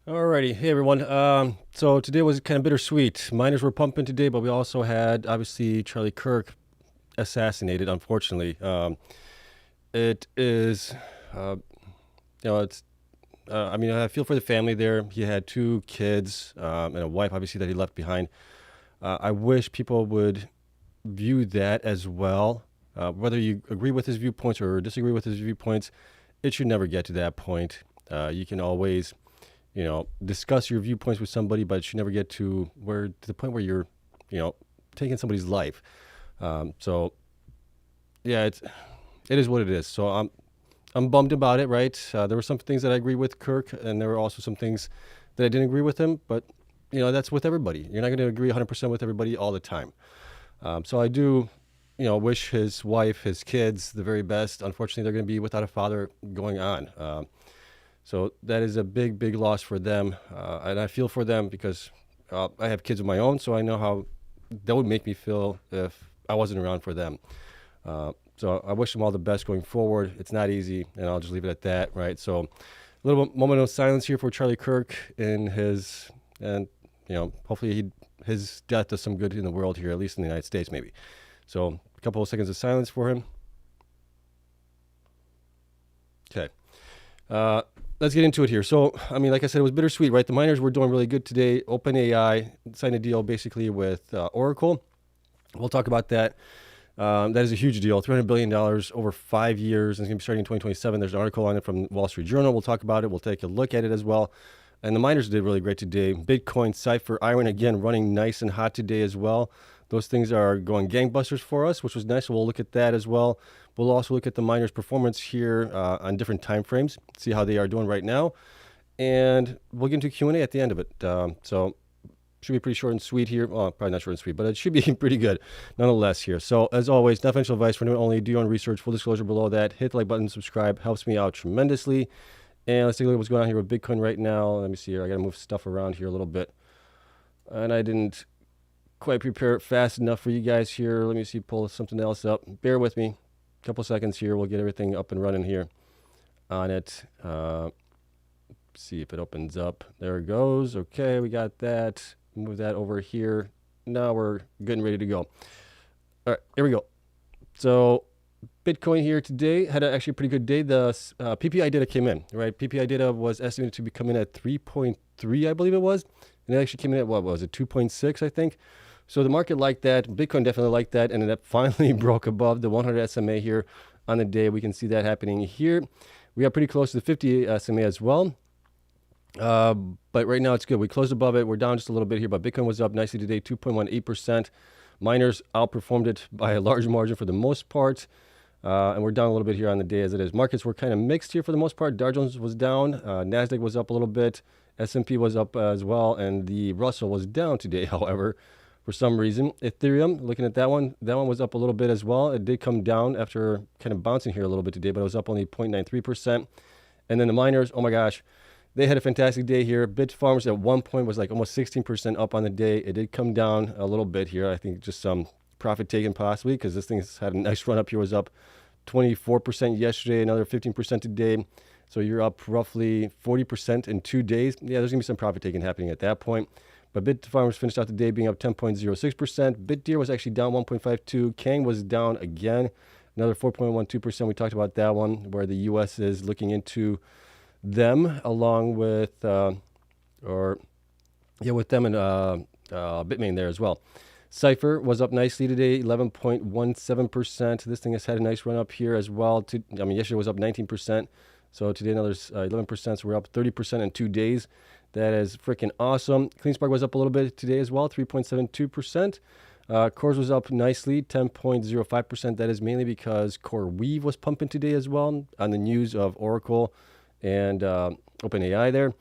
Alrighty, hey everyone. So today was kind of bittersweet. Miners were pumping today, but we also had obviously Charlie Kirk assassinated. Unfortunately, it is, it's. I mean, I feel for the family there. He had two kids and a wife, obviously, that he left behind. I wish people would view that as well. Whether you agree with his viewpoints or disagree with his viewpoints, it should never get to that point. You can always discuss your viewpoints with somebody, but it should never get to the point where you're, taking somebody's life. So yeah, it is what it is. So I'm bummed about it, right? There were some things that I agree with Kirk, and there were also some things that I didn't agree with him, but that's with everybody. You're not going to agree 100% with everybody all the time. So I do, wish his wife, his kids the very best. Unfortunately, they're going to be without a father going on. So that is a big, big loss for them. And I feel for them because I have kids of my own, so I know how that would make me feel if I wasn't around for them. So I wish them all the best going forward. It's not easy, and I'll just leave it at that, right? So a little moment of silence here for Charlie Kirk hopefully his death does some good in the world here, at least in the United States, maybe. So a couple of seconds of silence for him. Okay. Let's get into it here. So, I mean, like I said, it was bittersweet, right? The miners were doing really good today. OpenAI signed a deal basically with Oracle. We'll talk about that. That is a huge deal, $300 billion over 5 years. And it's going to be starting in 2027. There's an article on it from Wall Street Journal. We'll talk about it. We'll take a look at it as well. And the miners did really great today. Bitcoin, Cypher, IREN, again, running nice and hot today as well. Those things are going gangbusters for us, which was nice. So we'll look at that as well. We'll also look at the miners' performance here on different time frames, see how they are doing right now. And we'll get into Q&A at the end of it. So should be pretty short and sweet here. Well, probably not short and sweet, but it should be pretty good nonetheless here. So as always, not financial advice for anyone only. Do your own research. Full disclosure below that. Hit the like button, subscribe. Helps me out tremendously. And let's take a look at what's going on here with Bitcoin right now. Let me see here. I got to move stuff around here a little bit. And I didn't quite prepare it fast enough for you guys here. Let me see, pull something else up. Bear with me. A couple seconds here. We'll get everything up and running here on it. See if it opens up. There it goes. Okay, we got that. Move that over here. Now we're good and ready to go. All right, here we go. So Bitcoin here today had actually a pretty good day. The PPI data came in, right? PPI data was estimated to be coming in at 3.3, I believe it was. And it actually came in at, what was it, 2.6, I think. So the market liked that. Bitcoin definitely liked that. And it finally broke above the 100 SMA here on the day. We can see that happening here. We got pretty close to the 50 SMA as well. But right now it's good. We closed above it. We're down just a little bit here, but Bitcoin was up nicely today, 2.18%. Miners outperformed it by a large margin for the most part. And we're down a little bit here on the day as it is. Markets were kind of mixed here for the most part. Dow Jones was down. NASDAQ was up a little bit. S&P was up as well. And the Russell was down today, however, for some reason. Ethereum, looking at that one was up a little bit as well. It did come down after kind of bouncing here a little bit today, but it was up only 0.93%. And then the miners, oh my gosh, they had a fantastic day here. Bitfarms at one point was like almost 16% up on the day. It did come down a little bit here. I think just some profit taken possibly because this thing's had a nice run up here. Was up 24% yesterday, another 15% today. So you're up roughly 40% in 2 days. Yeah, there's going to be some profit taking happening at that point. But Bitfarms finished out the day being up 10.06%. BitDeer was actually down 1.52%. Kang was down again, another 4.12%. We talked about that one where the U.S. is looking into them along with, with them and Bitmain there as well. Cypher was up nicely today, 11.17%. This thing has had a nice run up here as well. Yesterday was up 19%. So today another 11%. So we're up 30% in 2 days. That is freaking awesome. Cleanspark was up a little bit today as well, 3.72%. CORZ was up nicely, 10.05%. That is mainly because CoreWeave was pumping today as well on the news of Oracle and OpenAI there.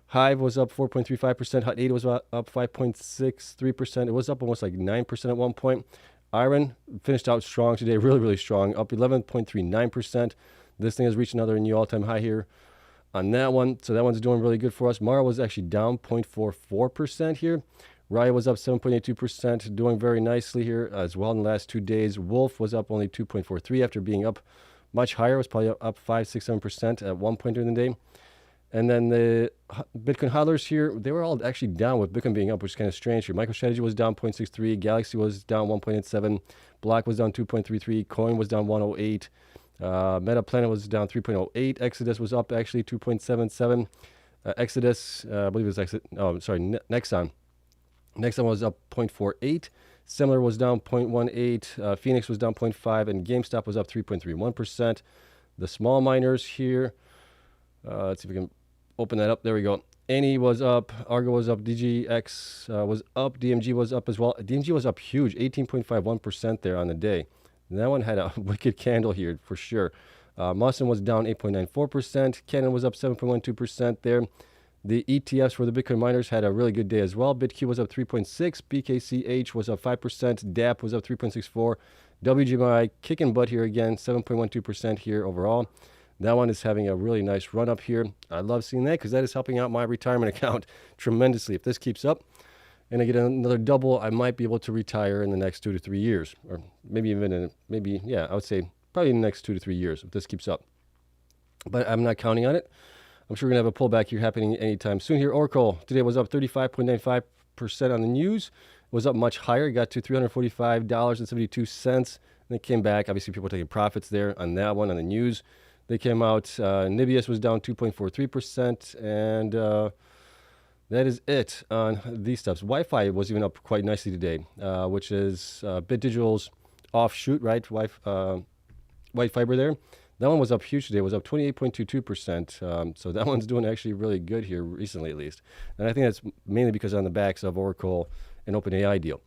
Hive was up 4.35%. Hut 8 was up 5.63%. It was up almost like 9% at one point. IREN finished out strong today, really, really strong, up 11.39%. This thing has reached another new all-time high here on that one. So that one's doing really good for us. Mara was actually down 0.44% here. Riot was up 7.82%, doing very nicely here as well in the last 2 days. Wolf was up only 2.43 after being up much higher. It was probably up 5, 6, 7% at one point during the day. And then the Bitcoin hodlers here, they were all actually down with Bitcoin being up, which is kind of strange here. MicroStrategy was down 0.63, Galaxy was down 1.87, Block was down 2.33, Coin was down 108, Meta Planet was down 3.08, Exodus was up actually 2.77, Exodus, I believe it was Nexon. Nexon was up 0.48, Similar was down 0.18, Phoenix was down 0.5, and GameStop was up 3.31%. The small miners here, let's see if we can open that up. There we go. Any was up, Argo was up, DGX was up, DMG was up as well. DMG was up huge, 18.51% there on the day. And that one had a wicked candle here for sure. Mawson was down 8.94%. Canon was up 7.12% there. The ETFs for the Bitcoin miners had a really good day as well. BitQ was up 3.6, BKCH was up 5%, DAP was up 3.64, WGMI kicking butt here again, 7.12% here overall. That one is having a really nice run up here. I love seeing that because that is helping out my retirement account tremendously. If this keeps up and I get another double, I might be able to retire in the next 2 to 3 years, or maybe even I would say probably in the next 2 to 3 years if this keeps up. But I'm not counting on it. I'm sure we're gonna have a pullback here happening anytime soon. Here, Oracle today was up 35.95% on the news. It was up much higher. It got to $345.72, and it came back. Obviously, people taking profits there on that one on the news. They came out, Nibius was down 2.43%, and that is it on these stuffs. Wi-Fi was even up quite nicely today, which is BitDigital's offshoot, right? White fiber there. That one was up huge today. It was up 28.22%. So that one's doing actually really good here recently, at least. And I think that's mainly because on the backs of Oracle and OpenAI deal.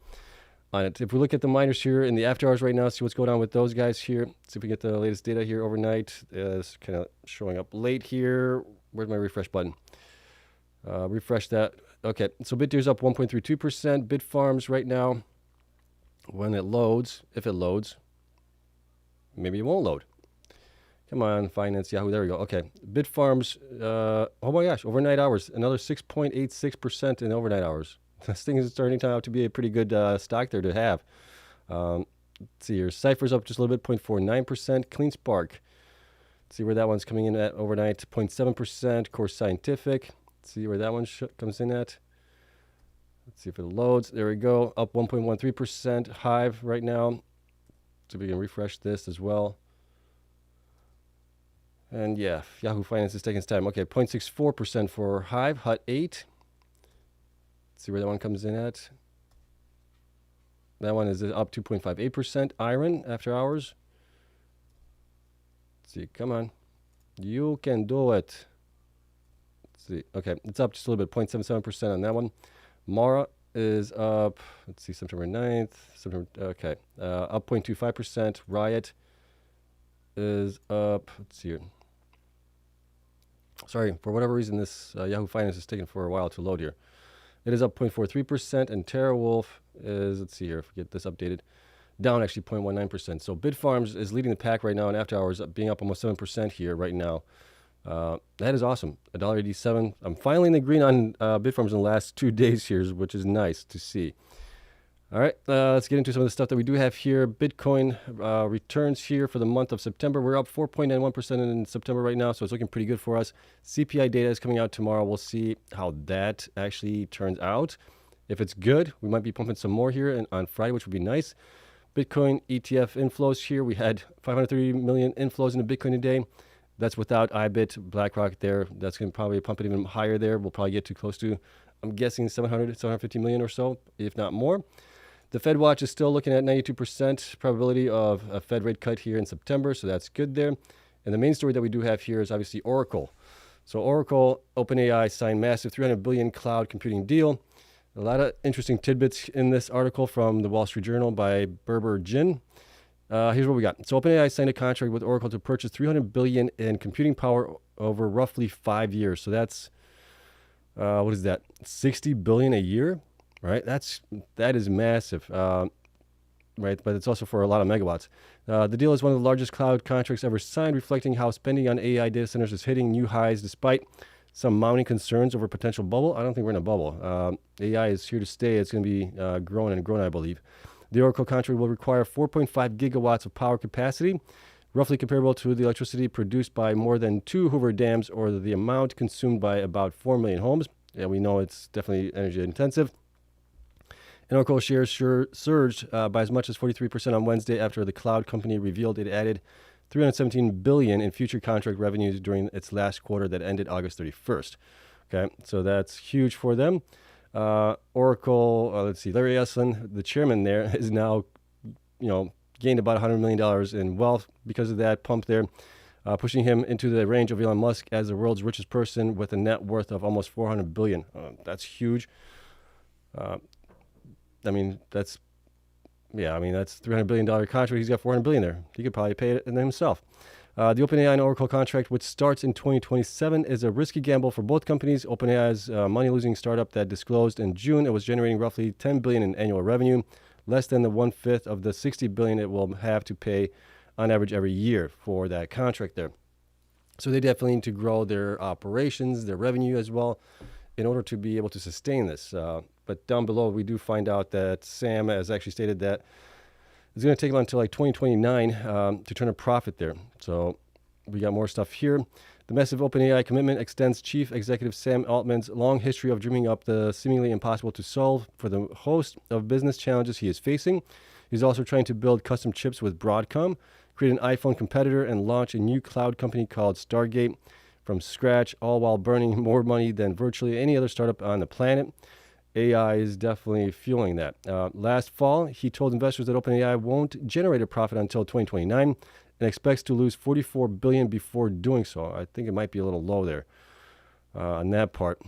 On it. If we look at the miners here in the after hours right now, see what's going on with those guys here. See if we get the latest data here overnight. It's kind of showing up late here. Where's my refresh button? Refresh that. Okay, so BitDeer's up 1.32%. Bitfarms right now, when it loads, if it loads, maybe it won't load. Come on, Finance, Yahoo, there we go. Okay, Bitfarms, oh my gosh, overnight hours, another 6.86% in overnight hours. This thing is starting out to be a pretty good stock there to have. Let's see here. Cypher's up just a little bit, 0.49%. Cleanspark. Let's see where that one's coming in at overnight, 0.7%. CORZ Scientific. Let's see where that one comes in at. Let's see if it loads. There we go. Up 1.13%. Hive right now. So we can refresh this as well. And yeah, Yahoo Finance is taking its time. Okay, 0.64% for Hive. Hut 8. See where that one comes in at. That one is up 2.58%. IREN after hours. Let's see, come on. You can do it. Let's see. Okay, it's up just a little bit, 0.77% on that one. Mara is up, let's see, September 9th. Okay, up 0.25%. Riot is up, let's see here. Sorry, for whatever reason, this Yahoo Finance is taking for a while to load here. It is up 0.43%, and TerraWolf is, let's see here, if we get this updated, down actually 0.19%. So Bitfarms is leading the pack right now, and after hours being up almost 7% here right now. That is awesome. $1.87. I'm finally in the green on Bitfarms in the last 2 days here, which is nice to see. All right, let's get into some of the stuff that we do have here. Bitcoin returns here for the month of September. We're up 4.91% in September right now, so it's looking pretty good for us. CPI data is coming out tomorrow. We'll see how that actually turns out. If it's good, we might be pumping some more here on Friday, which would be nice. Bitcoin ETF inflows here. We had 530 million inflows into Bitcoin today. That's without IBIT, BlackRock there. That's going to probably pump it even higher there. We'll probably get too close to, I'm guessing, 750 million or so, if not more. The Fed watch is still looking at 92% probability of a Fed rate cut here in September, so that's good there. And the main story that we do have here is obviously Oracle. So Oracle, OpenAI signed massive $300 billion cloud computing deal. A lot of interesting tidbits in this article from the Wall Street Journal by Berber Jin. Here's what we got. So OpenAI signed a contract with Oracle to purchase $300 billion in computing power over roughly 5 years. So that's, what is that, $60 billion a year? Right, that is massive, right? But it's also for a lot of megawatts. The deal is one of the largest cloud contracts ever signed, reflecting how spending on AI data centers is hitting new highs despite some mounting concerns over potential bubble. I don't think we're in a bubble. AI is here to stay. It's going to be growing and growing, I believe. The Oracle contract will require 4.5 gigawatts of power capacity, roughly comparable to the electricity produced by more than 2 Hoover dams or the amount consumed by about 4 million homes. Yeah, we know it's definitely energy intensive. And Oracle shares surged by as much as 43% on Wednesday after the cloud company revealed it added $317 billion in future contract revenues during its last quarter that ended August 31st. Okay, so that's huge for them. Oracle, let's see, Larry Ellison, the chairman there, is now, gained about $100 million in wealth because of that pump there, pushing him into the range of Elon Musk as the world's richest person with a net worth of almost $400 billion. That's huge. That's $300 billion contract. He's got $400 billion there. He could probably pay it himself. The OpenAI and Oracle contract, which starts in 2027, is a risky gamble for both companies. OpenAI's money-losing startup that disclosed in June it was generating roughly $10 billion in annual revenue, less than the 1/5 of the $60 billion it will have to pay on average every year for that contract there. So they definitely need to grow their operations, their revenue as well, in order to be able to sustain this. But down below, we do find out that Sam has actually stated that it's going to take them until like 2029 to turn a profit there. So we got more stuff here. The massive OpenAI commitment extends Chief Executive Sam Altman's long history of dreaming up the seemingly impossible to solve for the host of business challenges he is facing. He's also trying to build custom chips with Broadcom, create an iPhone competitor, and launch a new cloud company called Stargate from scratch, all while burning more money than virtually any other startup on the planet. AI is definitely fueling that. Last fall, he told investors that OpenAI won't generate a profit until 2029 and expects to lose $44 billion before doing so. I think it might be a little low there on that part.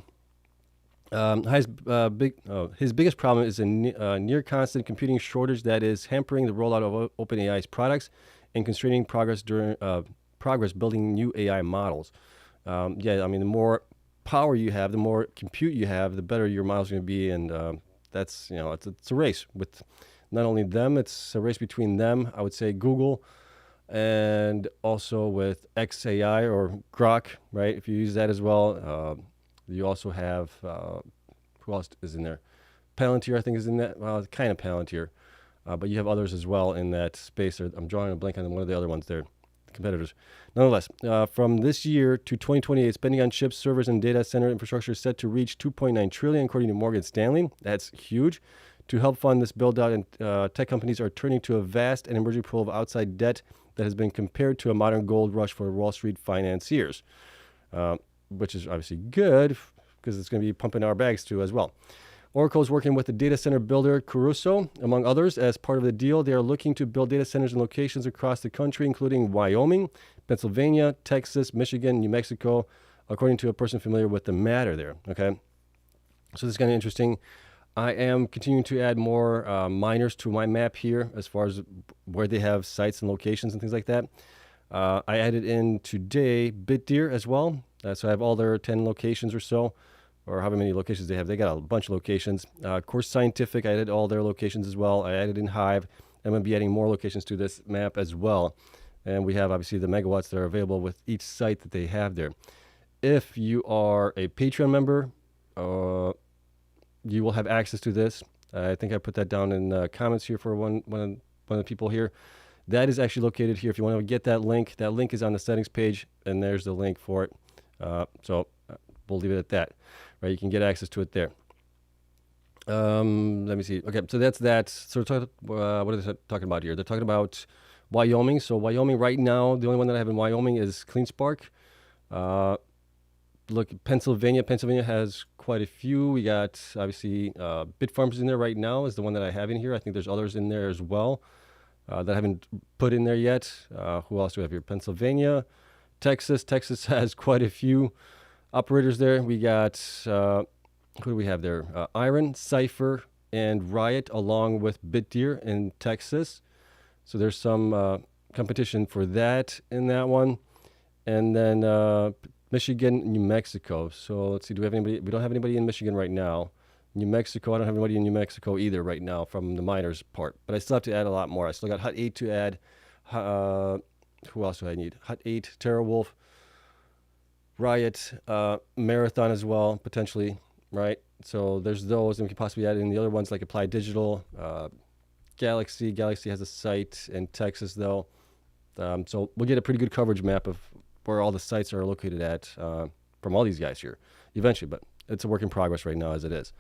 His biggest problem is a near constant computing shortage that is hampering the rollout of OpenAI's products and constraining progress building new AI models. The more power you have, the more compute you have, the better your model's going to be, and it's a race with not only them, it's a race between them, I would say Google, and also with XAI or Grok, right? If you use that as well, you also have who else is in there? Palantir, I think, is in that. Well, kind of Palantir, but you have others as well in that space. I'm drawing a blank on one of the other ones there. Competitors. Nonetheless, from this year to 2028, spending on chips, servers, and data center infrastructure is set to reach $2.9 trillion, according to Morgan Stanley. That's huge. To help fund this build-out, and tech companies are turning to a vast and emerging pool of outside debt that has been compared to a modern gold rush for Wall Street financiers, which is obviously good because it's going to be pumping our bags too as well. Oracle is working with the data center builder CORZ, among others. As part of the deal, they are looking to build data centers in locations across the country, including Wyoming, Pennsylvania, Texas, Michigan, New Mexico, according to a person familiar with the matter there. Okay, so this is kind of interesting. I am continuing to add more miners to my map here as far as where they have sites and locations and things like that. I added in today Bitdeer as well. So I have all their 10 locations or so, or however many locations they have. They got a bunch of locations. CORZ Scientific, I added all their locations as well. I added in Hive. I'm going to be adding more locations to this map as well. And we have, obviously, the megawatts that are available with each site that they have there. If you are a Patreon member, you will have access to this. I think I put that down in the comments here for one of the people here. That is actually located here. If you want to get that link is on the settings page, and there's the link for it. So we'll leave it at that. Right, you can get access to it there. Let me see. Okay, so that's that. So what are they talking about here? They're talking about Wyoming. So Wyoming right now, the only one that I have in Wyoming is Cleanspark. Look, Pennsylvania. Pennsylvania has quite a few. We got, obviously, Bitfarms in there right now is the one that I have in here. I think there's others in there as well that I haven't put in there yet. Who else do we have here? Pennsylvania, Texas. Texas has quite a few operators there. We got, who do we have there? IREN, Cypher, and Riot, along with Bitdeer in Texas. So there's some competition for that in that one. And then Michigan, New Mexico. So let's see, do we have anybody? We don't have anybody in Michigan right now. New Mexico, I don't have anybody in New Mexico either right now from the miners part. But I still have to add a lot more. I still got Hut 8 to add. Who else do I need? Hut 8, TerraWolf, Riot, Marathon as well, potentially, right? So there's those, and we can possibly add in the other ones like Applied Digital, Galaxy. Galaxy has a site in Texas, though. So we'll get a pretty good coverage map of where all the sites are located at from all these guys here eventually, but it's a work in progress right now as it is.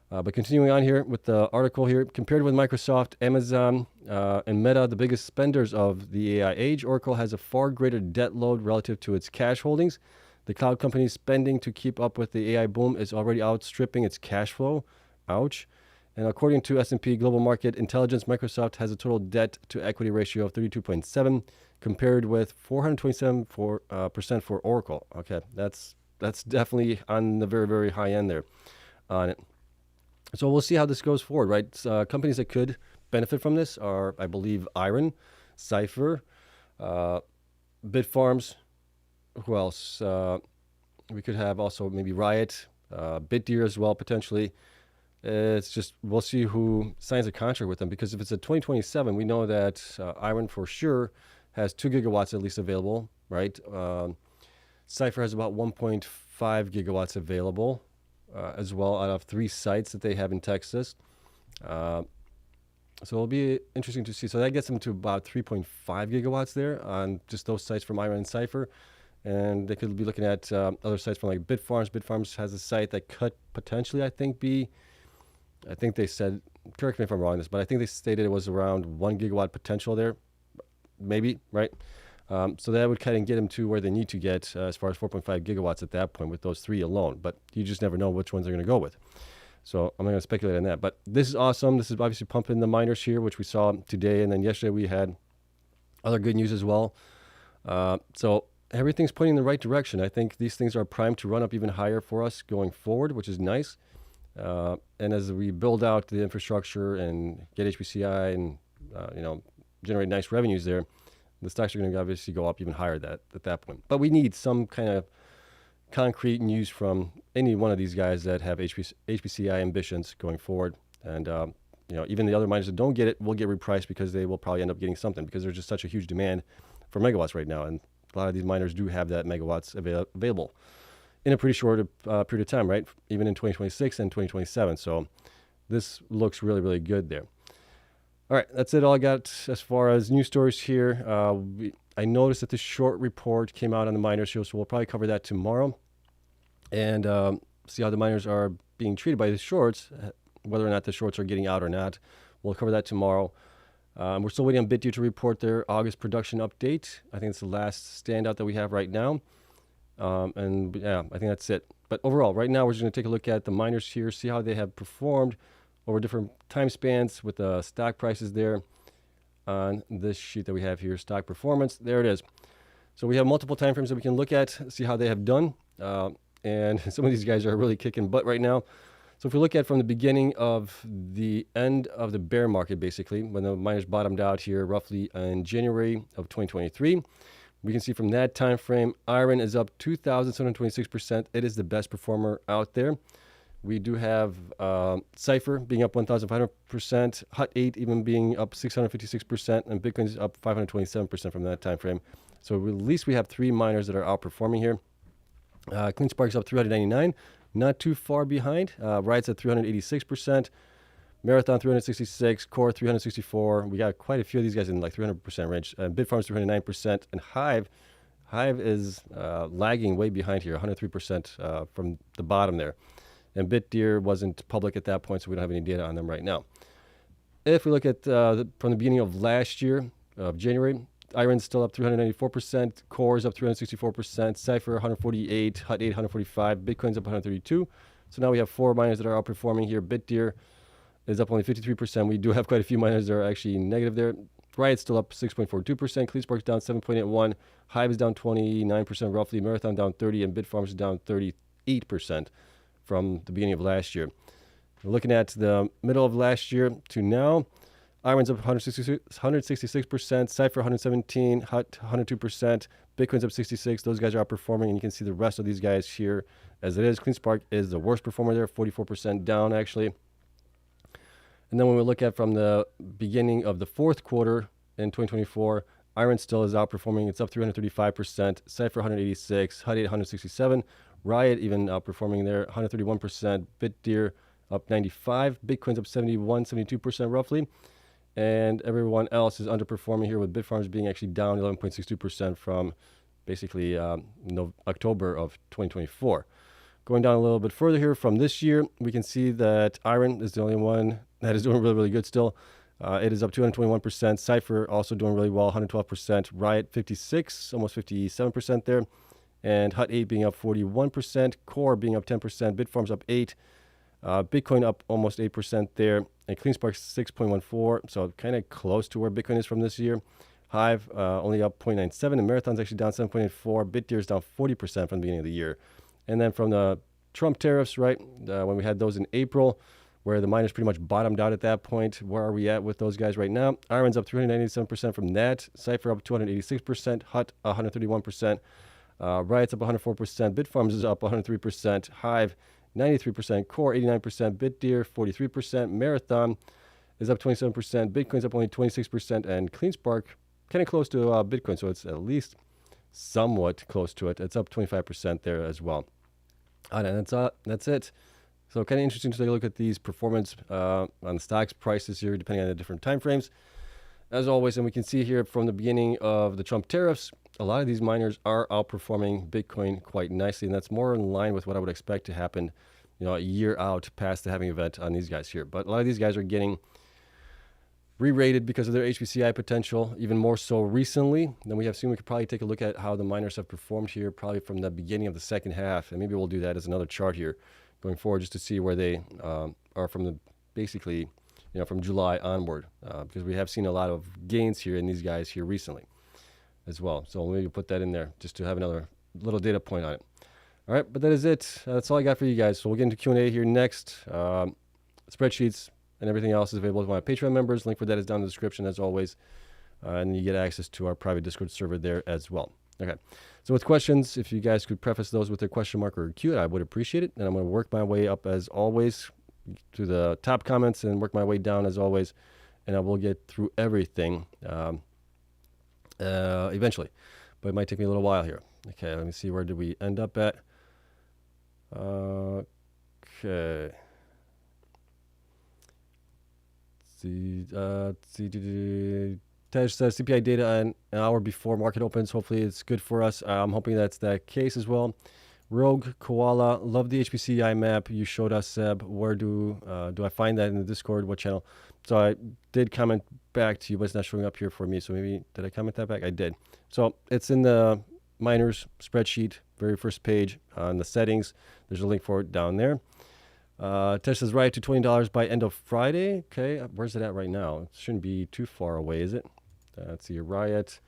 But continuing on here with the article here, compared with Microsoft, Amazon, and Meta, the biggest spenders of the AI age, Oracle has a far greater debt load relative to its cash holdings. The cloud company's spending to keep up with the AI boom is already outstripping its cash flow. Ouch. And according to S&P Global Market Intelligence, Microsoft has a total debt to equity ratio of 32.7, compared with 427% for Oracle. Okay, that's definitely on the very, very high end there on it. So we'll see how this goes forward, right? Companies that could benefit from this are, I believe, IREN, Cipher, Bitfarms. Who else? We could have also maybe Riot, BitDeer as well, potentially. It's just, we'll see who signs a contract with them, because if it's a 2027, we know that IREN for sure has 2 gigawatts at least available, right? Cipher has about 1.5 gigawatts available. As well, out of 3 sites that they have in Texas. So it'll be interesting to see. So that gets them to about 3.5 gigawatts there on just those sites from IREN and Cipher. And they could be looking at other sites from like Bitfarms. Bitfarms has a site that could potentially, I think they said, correct me if I'm wrong on this, but I think they stated it was around 1 gigawatt potential there. Maybe, right? So that would kind of get them to where they need to get as far as 4.5 gigawatts at that point with those 3 alone. But you just never know which ones they're going to go with. So I'm not going to speculate on that. But this is awesome. This is obviously pumping the miners here, which we saw today. And then yesterday we had other good news as well. So everything's pointing in the right direction. I think these things are primed to run up even higher for us going forward, which is nice. And as we build out the infrastructure and get HPCI and, generate nice revenues there, the stocks are going to obviously go up even higher at that point. But we need some kind of concrete news from any one of these guys that have HPCI ambitions going forward. And, even the other miners that don't get it will get repriced, because they will probably end up getting something, because there's just such a huge demand for megawatts right now. And a lot of these miners do have that megawatts available in a pretty short period of time, right? Even in 2026 and 2027. So this looks really, really good there. All right, that's it. All I got as far as news stories here. I noticed that the short report came out on the miners show, so we'll probably cover that tomorrow and see how the miners are being treated by the shorts, whether or not the shorts are getting out or not. We'll cover that tomorrow. We're still waiting on BitDeer to report their August production update. I think it's the last standout that we have right now. And yeah, I think that's it. But overall, right now, we're just going to take a look at the miners here, see how they have performed over different time spans with the stock prices there on this sheet that we have here, stock performance. There it is. So we have multiple time frames that we can look at, see how they have done. And some of these guys are really kicking butt right now. So if we look at from the beginning of the end of the bear market, basically, when the miners bottomed out here roughly in January of 2023, we can see from that time frame, IREN is up 2,726%. It is the best performer out there. We do have Cipher being up 1,500%, Hut 8 even being up 656%, and Bitcoin's up 527% from that time frame. So at least we have 3 miners that are outperforming here. Cleanspark's up 399, not too far behind. Riot's at 386%, Marathon 366, CORZ 364. We got quite a few of these guys in like 300% range. Bitfarms 309%, and Hive is lagging way behind here, 103% from the bottom there. And BitDeer wasn't public at that point, so we don't have any data on them right now. If we look at from the beginning of last year, of January, IREN's still up 394%, CORZ up 364%, Cipher 148, Hut 8 145, Bitcoin's up 132. So now we have 4 miners that are outperforming here. BitDeer is up only 53%. We do have quite a few miners that are actually negative there. Riot's still up 6.42%, Cleanspark's down 7.81%, Hive is down 29% roughly, Marathon down 30%, and Bitfarms is down 38%. From the beginning of last year. We're looking at the middle of last year to now. IREN's up 166%, Cipher 117%, Hut 102%, Bitcoin's up 66%. Those guys are outperforming, and you can see the rest of these guys here as it is. Cleanspark is the worst performer there, 44% down actually. And then when we look at from the beginning of the fourth quarter in 2024, IREN still is outperforming. It's up 335%, Cipher 186%, Hut 8 167%. Riot even outperforming there, 131%. BitDeer up 95%. Bitcoin's up 71, 72% roughly. and everyone else is underperforming here, with Bitfarms being actually down 11.62% from basically October of 2024. Going down a little bit further here from this year, we can see that IREN is the only one that is doing really, really good still. It is up 221%. Cypher also doing really well, 112%. Riot 56, almost 57% there. And Hut 8 being up 41%. Core being up 10%. Bitfarms up 8%. Bitcoin up almost 8% there. And Cleanspark 6.14, so kind of close to where Bitcoin is from this year. Hive only up 0.97, and Marathon's actually down 7.84. BitDeer is down 40% from the beginning of the year. And then from the Trump tariffs, right, when we had those in April, where the miners pretty much bottomed out at that point, where are we at with those guys right now? IREN's up 397% from that. Cypher up 286%. Hut 131%. Riot's up 104%. Bitfarms is up 103%. Hive 93%, Core 89%, BitDeer 43%, Marathon is up 27%, Bitcoin's up only 26%, and Cleanspark kind of close to Bitcoin, so it's at least somewhat close to it. It's up 25% there as well. And that's it. So kind of interesting to take a look at these performance on the stocks prices here, depending on the different time frames. As always, and we can see here from the beginning of the Trump tariffs, a lot of these miners are outperforming Bitcoin quite nicely, and that's more in line with what I would expect to happen, a year out past the halving event on these guys here. But a lot of these guys are getting re-rated because of their HPCI potential, even more so recently than we have seen. We could probably take a look at how the miners have performed here, probably from the beginning of the second half, and maybe we'll do that as another chart here going forward, just to see where they are from the basically, from July onward, because we have seen a lot of gains here in these guys here recently as well. So maybe put that in there just to have another little data point on it. All right, but that is it. That's all I got for you guys. So we'll get into Q&A here next. Spreadsheets and everything else is available to my Patreon members. Link for that is down in the description as always. And you get access to our private Discord server there as well. Okay, so with questions, if you guys could preface those with a question mark or a Q, I would appreciate it. And I'm going to work my way up as always to the top comments and work my way down as always. And I will get through everything eventually, but it might take me a little while here. Okay, let me see, where did we end up at? Okay. Tej says CPI data an hour before market opens. Hopefully it's good for us. I'm hoping that's that case as well. Rogue Koala, love the HPCI map you showed us, Seb. Where do I find that in the Discord? What channel? So I did comment back to you, but it's not showing up here for me. So maybe, did I comment that back? I did. So it's in the miners spreadsheet, very first page on the settings. There's a link for it down there. Tesh says Riot to $20 by end of Friday. Okay, where's it at right now? It shouldn't be too far away, is it? Let's see, Riot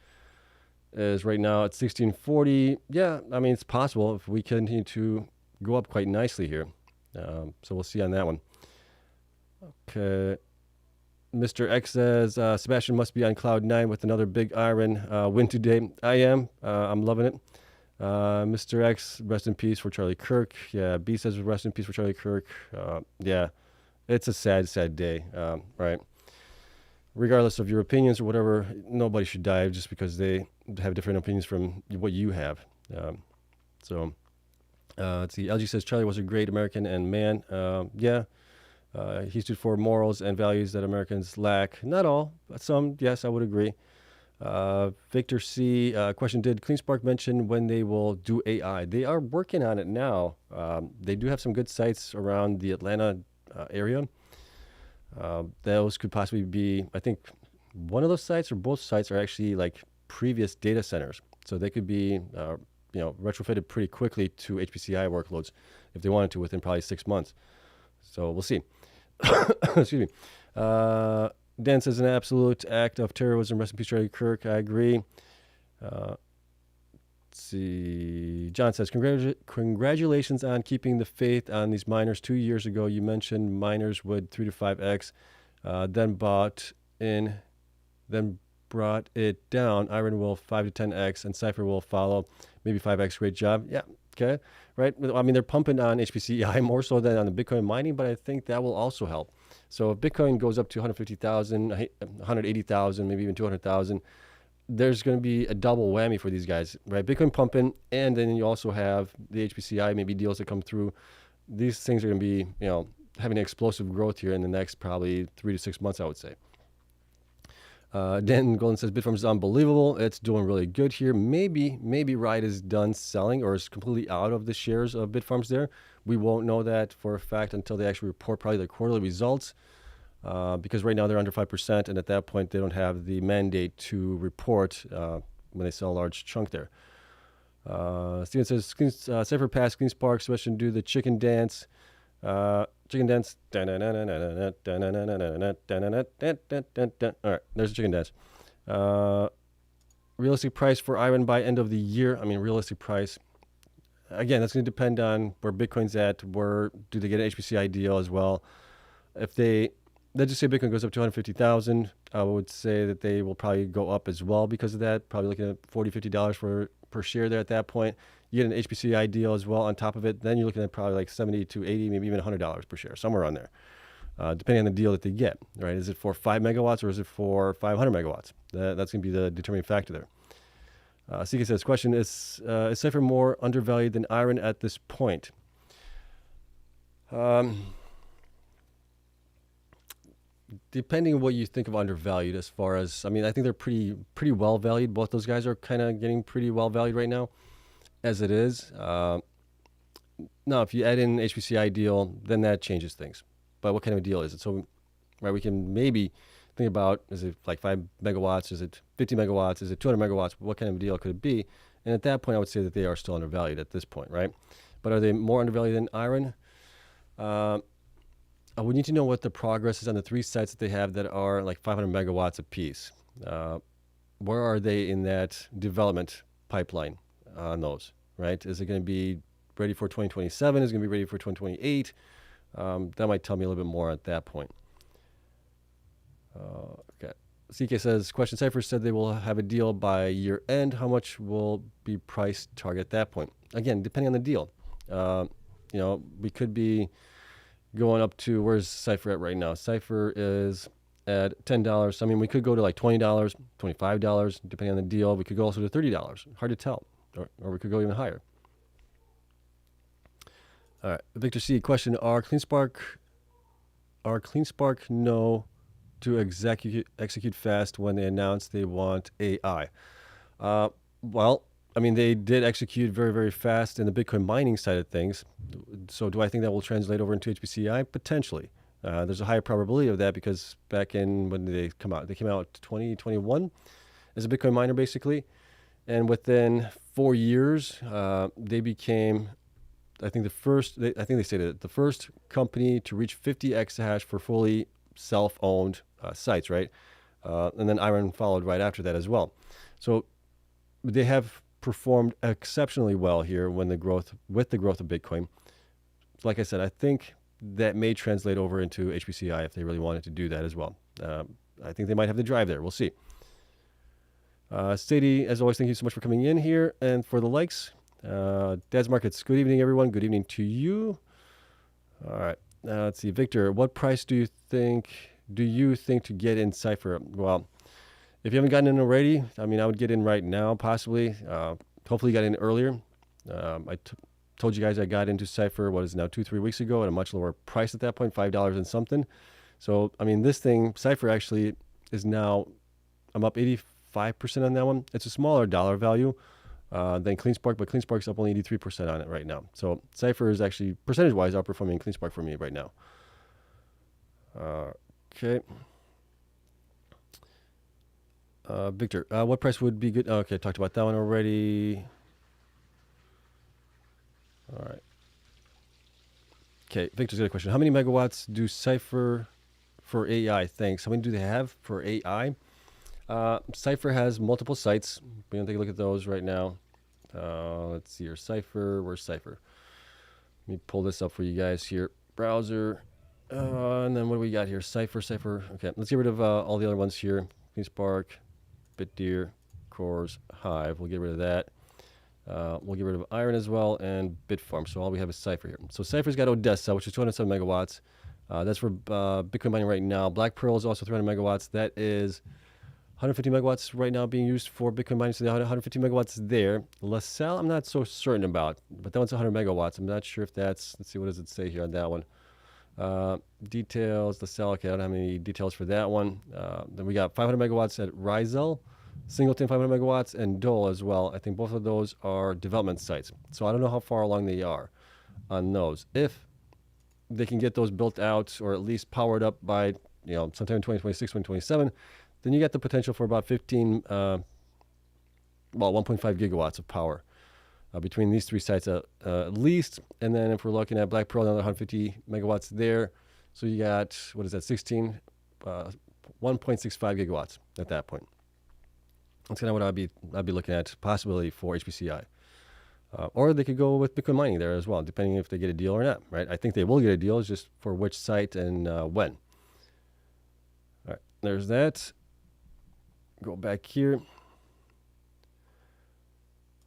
is right now at 1640. Yeah, I mean, it's possible if we continue to go up quite nicely here. So we'll see on that one. Okay. Mr. X says, Sebastian must be on cloud 9 with another big IREN win today. I am. I'm loving it. Mr. X, rest in peace for Charlie Kirk. Yeah, B says rest in peace for Charlie Kirk. Yeah, it's a sad, sad day, right? Regardless of your opinions or whatever, nobody should die just because they have different opinions from what you have. Let's see. LG says Charlie was a great American and man. Yeah. He stood for morals and values that Americans lack. Not all, but some, yes, I would agree. Victor C. Question, did Cleanspark mention when they will do AI? They are working on it now. They do have some good sites around the Atlanta area. Those could possibly be, I think, one of those sites or both sites are actually like previous data centers. So they could be, retrofitted pretty quickly to HPCI workloads if they wanted to within probably 6 months. So we'll see. Excuse me. Dan says an absolute act of terrorism. Rest in peace, Charlie Kirk. I agree. Let's see. John says, congratulations on keeping the faith on these miners. 2 years ago, you mentioned miners would 3 to 5x, then bought in, then brought it down. IREN will 5 to 10x, and Cypher will follow. Maybe 5x. Great job. Yeah. Okay. Right. I mean, they're pumping on HPCI more so than on the Bitcoin mining, but I think that will also help. So if Bitcoin goes up to 150,000, 180,000, maybe even 200,000, there's going to be a double whammy for these guys, right? Bitcoin pumping, and then you also have the HPCI, maybe deals that come through. These things are going to be, having explosive growth here in the next probably 3 to 6 months, I would say. Dan Golden says Bitfarms is unbelievable. It's doing really good here. Maybe Riot is done selling or is completely out of the shares of Bitfarms there. We won't know that for a fact until they actually report probably their quarterly results, because right now they're under 5%, and at that point they don't have the mandate to report when they sell a large chunk there. Steven says Cypher pass Cleanspark, so do the chicken dance. Chicken dance. All right, there's a chicken dance. Realistic price for IREN by end of the year. I mean, realistic price. Again, that's going to depend on where Bitcoin's at. Where do they get an HPCI deal as well? If they, let's just say Bitcoin goes up to 250,000, I would say that they will probably go up as well because of that. Probably looking at $40-50 per share there at that point. You get an HPCI deal as well on top of it. Then you're looking at probably like 70 to 80, maybe even $100 per share, somewhere on there, depending on the deal that they get. Right? Is it for 5 megawatts or is it for 500 megawatts? That's going to be the determining factor there. CK says, question, is Cypher more undervalued than IREN at this point? Depending on what you think of undervalued, as far as, I mean, I think they're pretty well valued. Both those guys are kind of getting pretty well valued right now, as it is. Now, if you add in an HPCI deal, then that changes things. But what kind of a deal is it? So, right, we can maybe think about, is it like 5 megawatts? Is it 50 megawatts? Is it 200 megawatts? What kind of a deal could it be? And at that point, I would say that they are still undervalued at this point, right? But are they more undervalued than IREN? We need to know what the progress is on the 3 sites that they have that are like 500 megawatts apiece. Where are they in that development pipeline on those, right? Is it going to be ready for 2027? Is it going to be ready for 2028? That might tell me a little bit more at that point. Okay. CK says, question, Cypher said they will have a deal by year end. How much will be price target at that point? Again, depending on the deal. We could be going up to, where's Cypher at right now? Cypher is at $10. So, I mean, we could go to like $20, $25, depending on the deal. We could go also to $30. Hard to tell. Or we could go even higher. All right. Victor C. Question, are Cleanspark know to execute fast when they announce they want AI? Well, I mean, they did execute very, very fast in the Bitcoin mining side of things. So do I think that will translate over into HPCI? Potentially. There's a higher probability of that because back in, when did they come out? They came out 2021 as a Bitcoin miner, basically. And within 4 years, they became, I think they stated it, the first company to reach 50 exahash for fully self-owned sites, right? And then IREN followed right after that as well. So they have performed exceptionally well here with the growth of Bitcoin. Like I said, I think that may translate over into HPCI if they really wanted to do that as well. I think they might have the drive there. We'll see. Sadie, as always, thank you so much for coming in here and for the likes. Dad's Markets, good evening, everyone. Good evening to you. All right. Let's see. Victor, what price do you think to get in Cypher? Well, if you haven't gotten in already, I mean, I would get in right now, possibly. Hopefully you got in earlier. I told you guys I got into Cypher, what is it now, 2-3 weeks ago at a much lower price at that point, $5 and something. So, I mean, this thing, Cypher actually is now, I'm up 85% on that one. It's a smaller dollar value than Cleanspark, but Cleanspark's up only 83% on it right now. So Cypher is actually, percentage-wise, outperforming Cleanspark for me right now. Okay. Victor, what price would be good? Okay, talked about that one already. All right. Okay, Victor's got a question. How many megawatts do Cypher for AI? Thanks. How many do they have for AI? Cypher has multiple sites. We're going to take a look at those right now. Let's see here. Cypher. Where's Cypher? Let me pull this up for you guys here. Browser. And then what do we got here? Cypher. Okay, let's get rid of all the other ones here. Cleanspark, BitDeer, CORZ, Hive. We'll get rid of that. We'll get rid of IREN as well and Bitfarms. So all we have is Cypher here. So Cypher's got Odessa, which is 207 megawatts. That's for Bitcoin mining right now. Black Pearl is also 300 megawatts. That is 150 megawatts right now being used for Bitcoin mining. So they have 150 megawatts there. LaSalle, I'm not so certain about, but that one's 100 megawatts. I'm not sure if that's, let's see, what does it say here on that one? Details, the cell, okay, I don't have any details for that one. Then we got 500 megawatts at Rizel, Singleton 500 megawatts, and Dole as well. I think both of those are development sites. So I don't know how far along they are on those. If they can get those built out or at least powered up by, sometime in 2026, 2027, then you got the potential for about 1.5 gigawatts of power between these three sites at least. And then if we're looking at Black Pearl, another 150 megawatts there. So you got, 1.65 gigawatts at that point. That's kind of what I'd be looking at, possibility for HPCI. Or they could go with Bitcoin mining there as well, depending if they get a deal or not, right? I think they will get a deal, it's just for which site and when. All right, there's that. Go back here.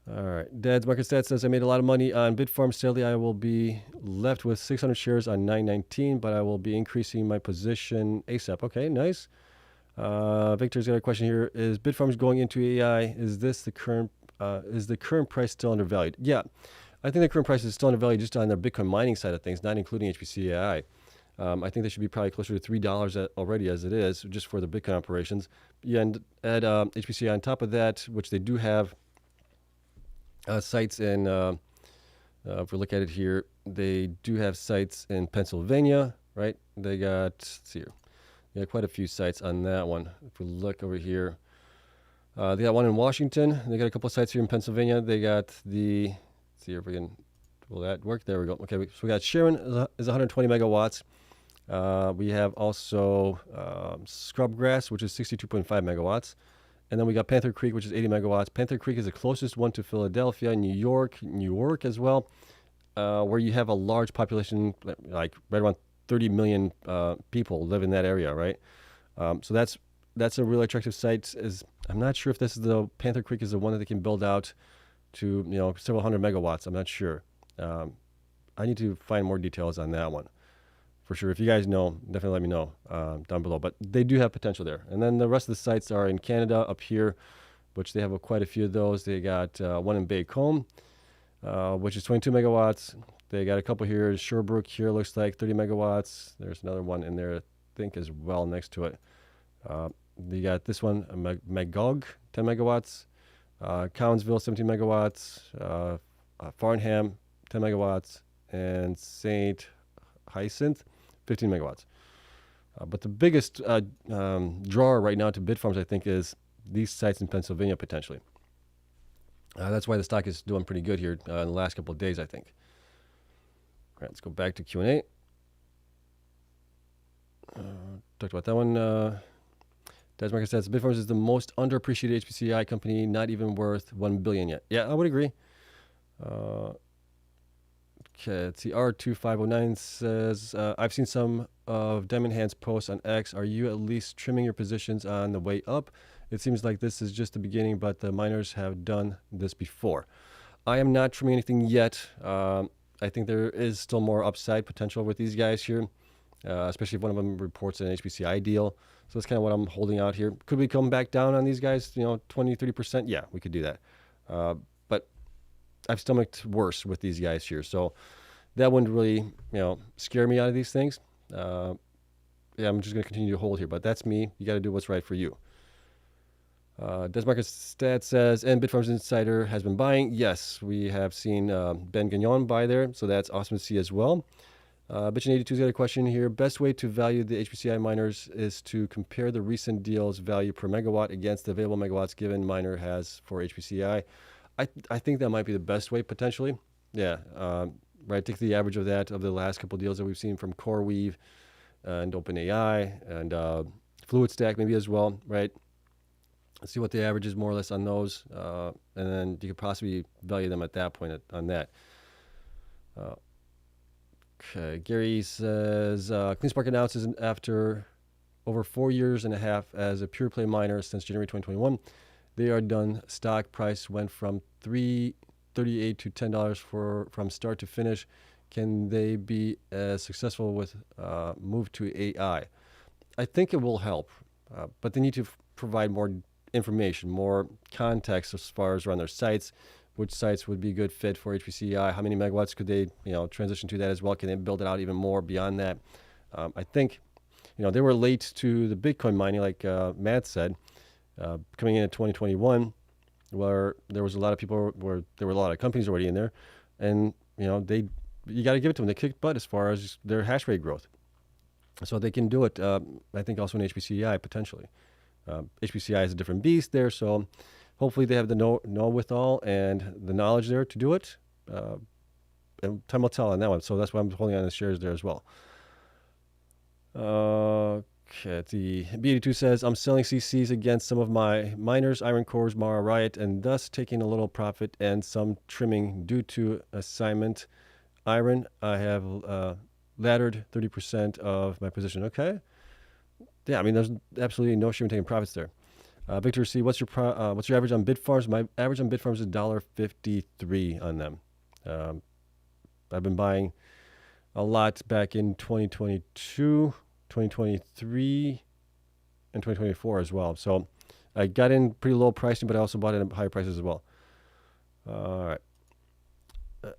All right, Dad's Market Stats says, I made a lot of money on Bitfarms. Sadly, I will be left with 600 shares on 919, but I will be increasing my position ASAP. Okay, nice. Victor's got a question here. Is Bitfarms going into AI? Is the current price still undervalued? Yeah, I think the current price is still undervalued just on the Bitcoin mining side of things, not including HPC AI. I think they should be probably closer to $3 already as it is, just for the Bitcoin operations. Yeah, and add HPC AI on top of that, which they do have sites in, if we look at it here, they do have sites in Pennsylvania, right? They got, let's see here. Yeah, quite a few sites on that one. If we look over here, they got one in Washington. They got a couple of sites here in Pennsylvania. They got the, let's see if we can, will that work? There we go. Okay, so we got Sharon is 120 megawatts. We have also Scrubgrass, which is 62.5 megawatts. And then we got Panther Creek, which is 80 megawatts. Panther Creek is the closest one to Philadelphia, New York as well, where you have a large population, like right around 30 million people live in that area, right? So that's a really attractive site. I'm not sure if this is the Panther Creek is the one that they can build out to several hundred megawatts. I'm not sure. I need to find more details on that one for sure. If you guys know, definitely let me know down below. But they do have potential there. And then the rest of the sites are in Canada up here, which they have quite a few of those. They got one in Baycombe, which is 22 megawatts. They got a couple here. Sherbrooke here looks like 30 megawatts. There's another one in there, I think, as well next to it. They got this one, Magog, 10 megawatts. Cowansville, 17 megawatts. Farnham, 10 megawatts. And St. Hyacinth, 15 megawatts. But the biggest drawer right now to Bitfarms, I think, is these sites in Pennsylvania potentially. That's why the stock is doing pretty good here in the last couple of days, I think. All right, let's go back to Q&A. Talked about that one. Dad's Market says Bitfarms is the most underappreciated HPCI company, not even worth $1 billion yet. Yeah, I would agree. Okay, let's see. R2509 says, I've seen some of Diamond Hand's posts on X. Are you at least trimming your positions on the way up? It seems like this is just the beginning, but the miners have done this before. I am not trimming anything yet. I think there is still more upside potential with these guys here, especially if one of them reports an HPCI deal. So that's kind of what I'm holding out here. Could we come back down on these guys, 20, 30%? Yeah, we could do that. But I've stomached worse with these guys here. So that wouldn't really, scare me out of these things. Yeah, I'm just going to continue to hold here. But that's me. You got to do what's right for you. Desmarket Stat says, and Bitfarms Insider has been buying. Yes, we have seen Ben Gagnon buy there, so that's awesome to see as well. Bitchin82's got a question here. Best way to value the HPCI miners is to compare the recent deal's value per megawatt against the available megawatts given miner has for HPCI. I think that might be the best way potentially. Yeah, right. Take the average of that of the last couple of deals that we've seen from CoreWeave and OpenAI and FluidStack maybe as well, right? Let's see what the average is more or less on those, and then you could possibly value them at that point on that. Okay, Gary says, Cleanspark announces after over 4.5 years as a pure play miner since January 2021, they are done. Stock price went from $3.38 to $10 from start to finish. Can they be as successful with move to AI? I think it will help, but they need to provide more information, more context as far as around their sites, which sites would be a good fit for HPCI, how many megawatts could they transition to that as well, can they build it out even more beyond that. I think, they were late to the Bitcoin mining, like Matt said, coming in 2021, where there was a lot of people, where there were a lot of companies already in there, and you got to give it to them. They kicked butt as far as their hash rate growth, so they can do it. I think also in HPCI potentially. HPCI is a different beast there, so hopefully they have the know-withal and the knowledge there to do it. And time will tell on that one. So that's why I'm holding on the shares there as well. Okay, the BT2 says, I'm selling CCs against some of my miners, IREN, CORZ, Mara, Riot, and thus taking a little profit and some trimming due to assignment. IREN, I have laddered 30% of my position. Okay. Yeah, I mean, there's absolutely no shame in taking profits there. Victor C, what's your average on Bitfarms? My average on Bitfarms is $1.53 on them. I've been buying a lot back in 2022, 2023, and 2024 as well. So I got in pretty low pricing, but I also bought it at higher prices as well. All right.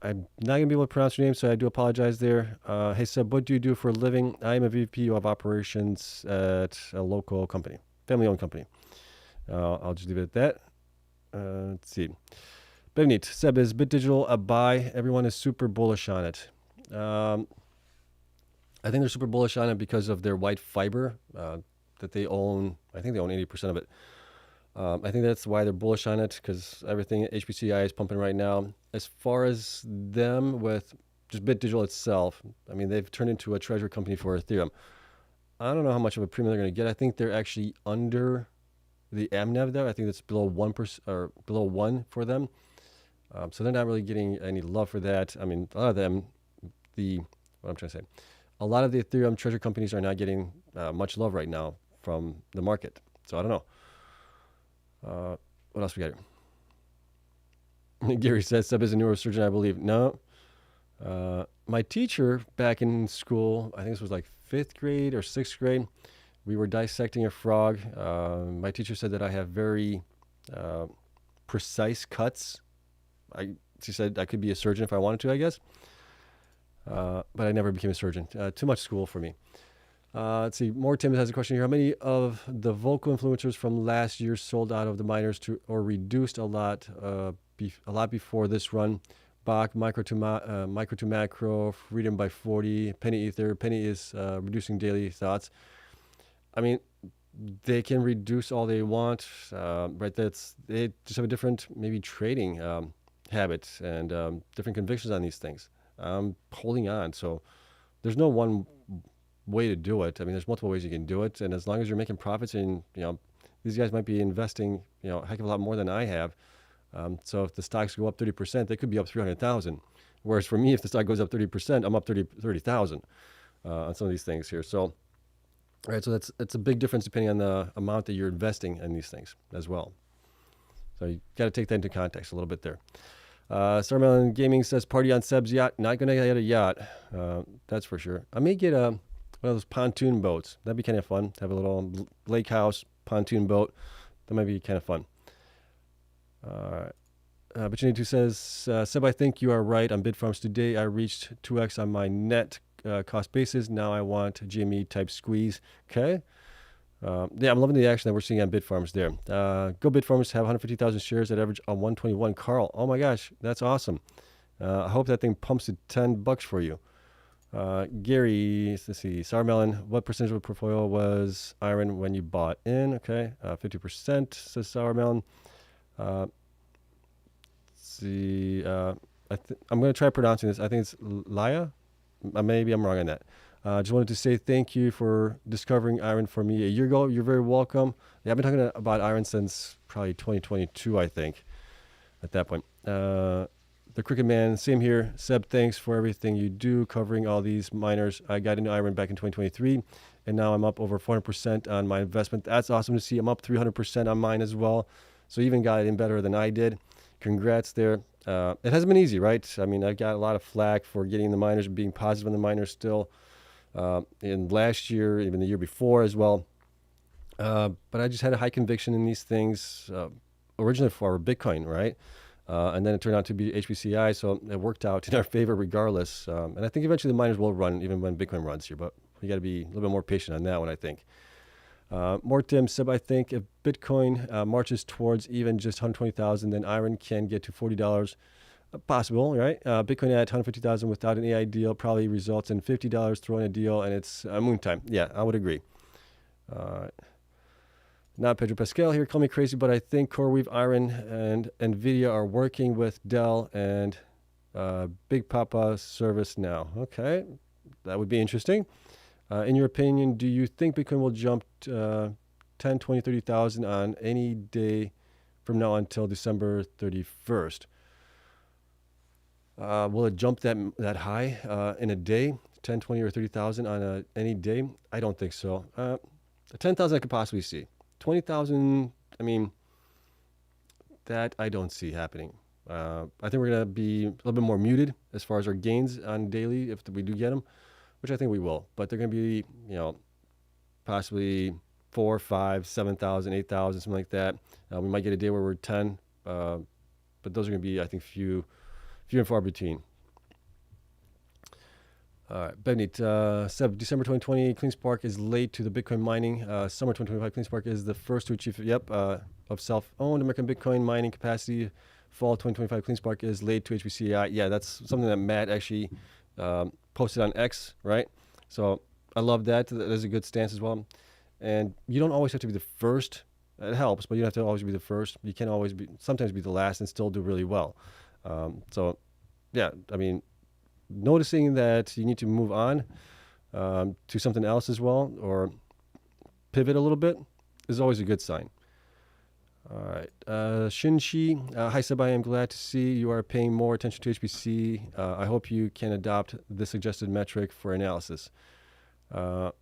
I'm not going to be able to pronounce your name, so I do apologize there. Hey, Seb, what do you do for a living? I am a VP of operations at a local company, family-owned company. I'll just leave it at that. Let's see. But neat. Seb, is BitDigital a buy? Everyone is super bullish on it. I think they're super bullish on it because of their white fiber that they own. I think they own 80% of it. I think that's why they're bullish on it, because everything HPCI is pumping right now. As far as them with just BitDigital itself, I mean, they've turned into a treasury company for Ethereum. I don't know how much of a premium they're going to get. I think they're actually under the AMNEV there. I think it's below 1% or below 1 for them. So they're not really getting any love for that. I mean, a lot of them, what I'm trying to say, a lot of the Ethereum treasury companies are not getting much love right now from the market. So I don't know. What else we got here? Gary says, Seb is a neurosurgeon, I believe. No. My teacher back in school, I think this was like 5th grade or 6th grade, we were dissecting a frog. My teacher said that I have very precise cuts. She said I could be a surgeon if I wanted to, I guess. But I never became a surgeon. Too much school for me. Let's see. More Tim has a question here. How many of the vocal influencers from last year sold out of the miners or reduced a lot before this run? Bach, micro to macro, freedom by 40, penny ether. Penny is reducing daily thoughts. I mean, they can reduce all they want, right? They just have a different maybe trading habits and different convictions on these things. I'm holding on. So there's no one way to do it. I mean, there's multiple ways you can do it. And as long as you're making profits and, these guys might be investing, a heck of a lot more than I have. So if the stocks go up 30%, they could be up 300,000. Whereas for me, if the stock goes up 30%, I'm up 30,000 on some of these things here. So, all right, so it's a big difference depending on the amount that you're investing in these things as well. So you got to take that into context a little bit there. Starmelon Gaming says, party on Seb's yacht. Not going to get a yacht, that's for sure. I may get one of those pontoon boats. That'd be kind of fun. Have a little lake house pontoon boat. That might be kind of fun. Bachinity says, Seb, I think you are right on Bitfarms. Today I reached 2x on my net cost basis. Now I want GME type squeeze. Okay. Yeah, I'm loving the action that we're seeing on Bitfarms there. Go Bitfarms, have 150,000 shares at average on 121. Carl, oh my gosh, that's awesome. I hope that thing pumps to $10 for you. Gary, let's see, Sourmelon, what percentage of the portfolio was IREN when you bought in? Okay, 50%, says Sourmelon. See, I'm going to try pronouncing this. I think it's Laya. Maybe I'm wrong on that. Just wanted to say thank you for discovering IREN for me a year ago. You're very welcome. Yeah, I've been talking about IREN since probably 2022, I think, at that point. The Cricket Man, same here. Seb, thanks for everything you do covering all these miners. I got into IREN back in 2023, and now I'm up over 400% on my investment. That's awesome to see. I'm up 300% on mine as well. So even got it in better than I did. Congrats there. It hasn't been easy, right? I mean, I've got a lot of flack for getting the miners, being positive on the miners still. In last year, even the year before as well. But I just had a high conviction in these things originally for Bitcoin, right? And then it turned out to be HPCI, so it worked out in our favor regardless. And I think eventually the miners will run even when Bitcoin runs here, but you got to be a little bit more patient on that one, I think. Mortem Seb, I think if Bitcoin marches towards even just 120,000, then IREN can get to $40. Possible, right? Bitcoin at 150,000 without an AI deal probably results in $50 throwing a deal, and it's moon time. Yeah, I would agree. Not Pedro Pascal here. Call me crazy, but I think CoreWeave, IREN, and NVIDIA are working with Dell and Big Papa Service now. Okay, that would be interesting. In your opinion, do you think Bitcoin will jump 10, 20, 30,000 on any day from now until December 31st? Will it jump that high in a day, 10, 20, or 30,000 on any day? I don't think so. 10,000 I could possibly see. 20,000, I mean, that I don't see happening. I think we're going to be a little bit more muted as far as our gains on daily if we do get them, which I think we will. But they're going to be, possibly 4, 5, 7,000, 8,000, something like that. We might get a day where we're 10, but those are going to be, I think, few and far between. All right, Benit, December 2020, Cleanspark is late to the Bitcoin mining. Summer 2025, Cleanspark is the first to achieve, of self-owned American Bitcoin mining capacity. Fall 2025, Cleanspark is late to HPCI. Yeah, that's something that Matt actually posted on X, right? So I love that. That is a good stance as well. And you don't always have to be the first. It helps, but you don't have to always be the first. You can always sometimes be the last and still do really well. So, yeah, I mean, noticing that you need to move on to something else as well, or pivot a little bit, is always a good sign. All right. Shinshi, hi Seb, I am glad to see you are paying more attention to HPC. I hope you can adopt the suggested metric for analysis. Let's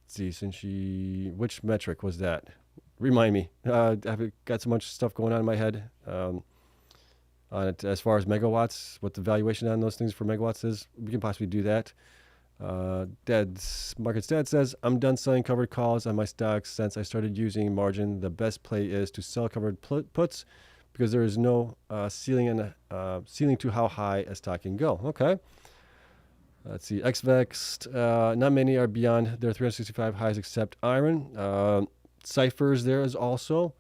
see, Shinshi, which metric was that? Remind me. I've got so much stuff going on in my head. On it, as far as megawatts, what the valuation on those things for megawatts is, we can possibly do that. Market's Dad says, I'm done selling covered calls on my stocks since I started using margin. The best play is to sell covered puts because there is no ceiling to how high a stock can go. Okay. Let's see. XVEX, not many are beyond their 365 highs except IREN. Ciphers there is also.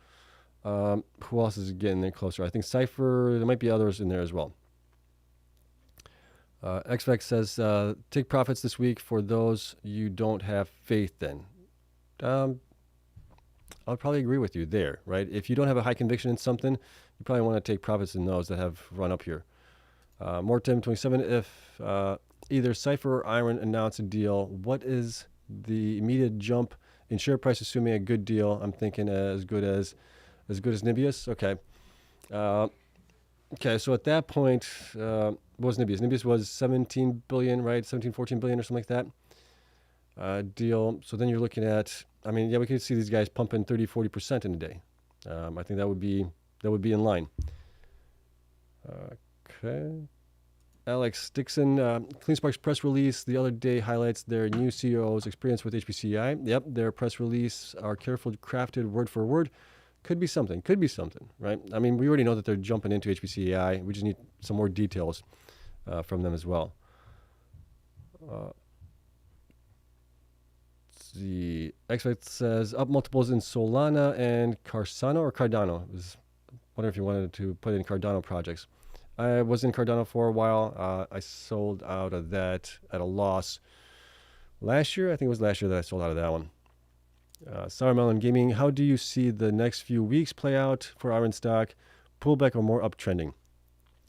Who else is getting there closer? I think Cypher, there might be others in there as well. XVEX says, take profits this week for those you don't have faith in. I'll probably agree with you there, right? If you don't have a high conviction in something, you probably want to take profits in those that have run up here. Mortem 27, if either Cypher or IREN announce a deal, what is the immediate jump in share price assuming a good deal? I'm thinking as good as Nibius. Okay. Okay. So at that point, what was Nibius? Nibius was 17 billion, right? 17, 14 billion or something like that. Deal. So then you're looking at, I mean, yeah, we could see these guys pumping 30, 40% in a day. I think that would be in line. Okay. Alex Dixon, Cleanspark's press release the other day highlights their new CEO's experience with HPCI. Yep, their press release are carefully crafted word for word. Could be something, right? I mean, we already know that they're jumping into HPCI. We just need some more details from them as well. The XVEX says up multiples in Solana and Cardano. I was wondering if you wanted to put in Cardano projects. I was in Cardano for a while. I sold out of that at a loss last year. I think it was last year that I sold out of that one. Sour Melon Gaming, how do you see the next few weeks play out for IREN stock? Pullback or more uptrending?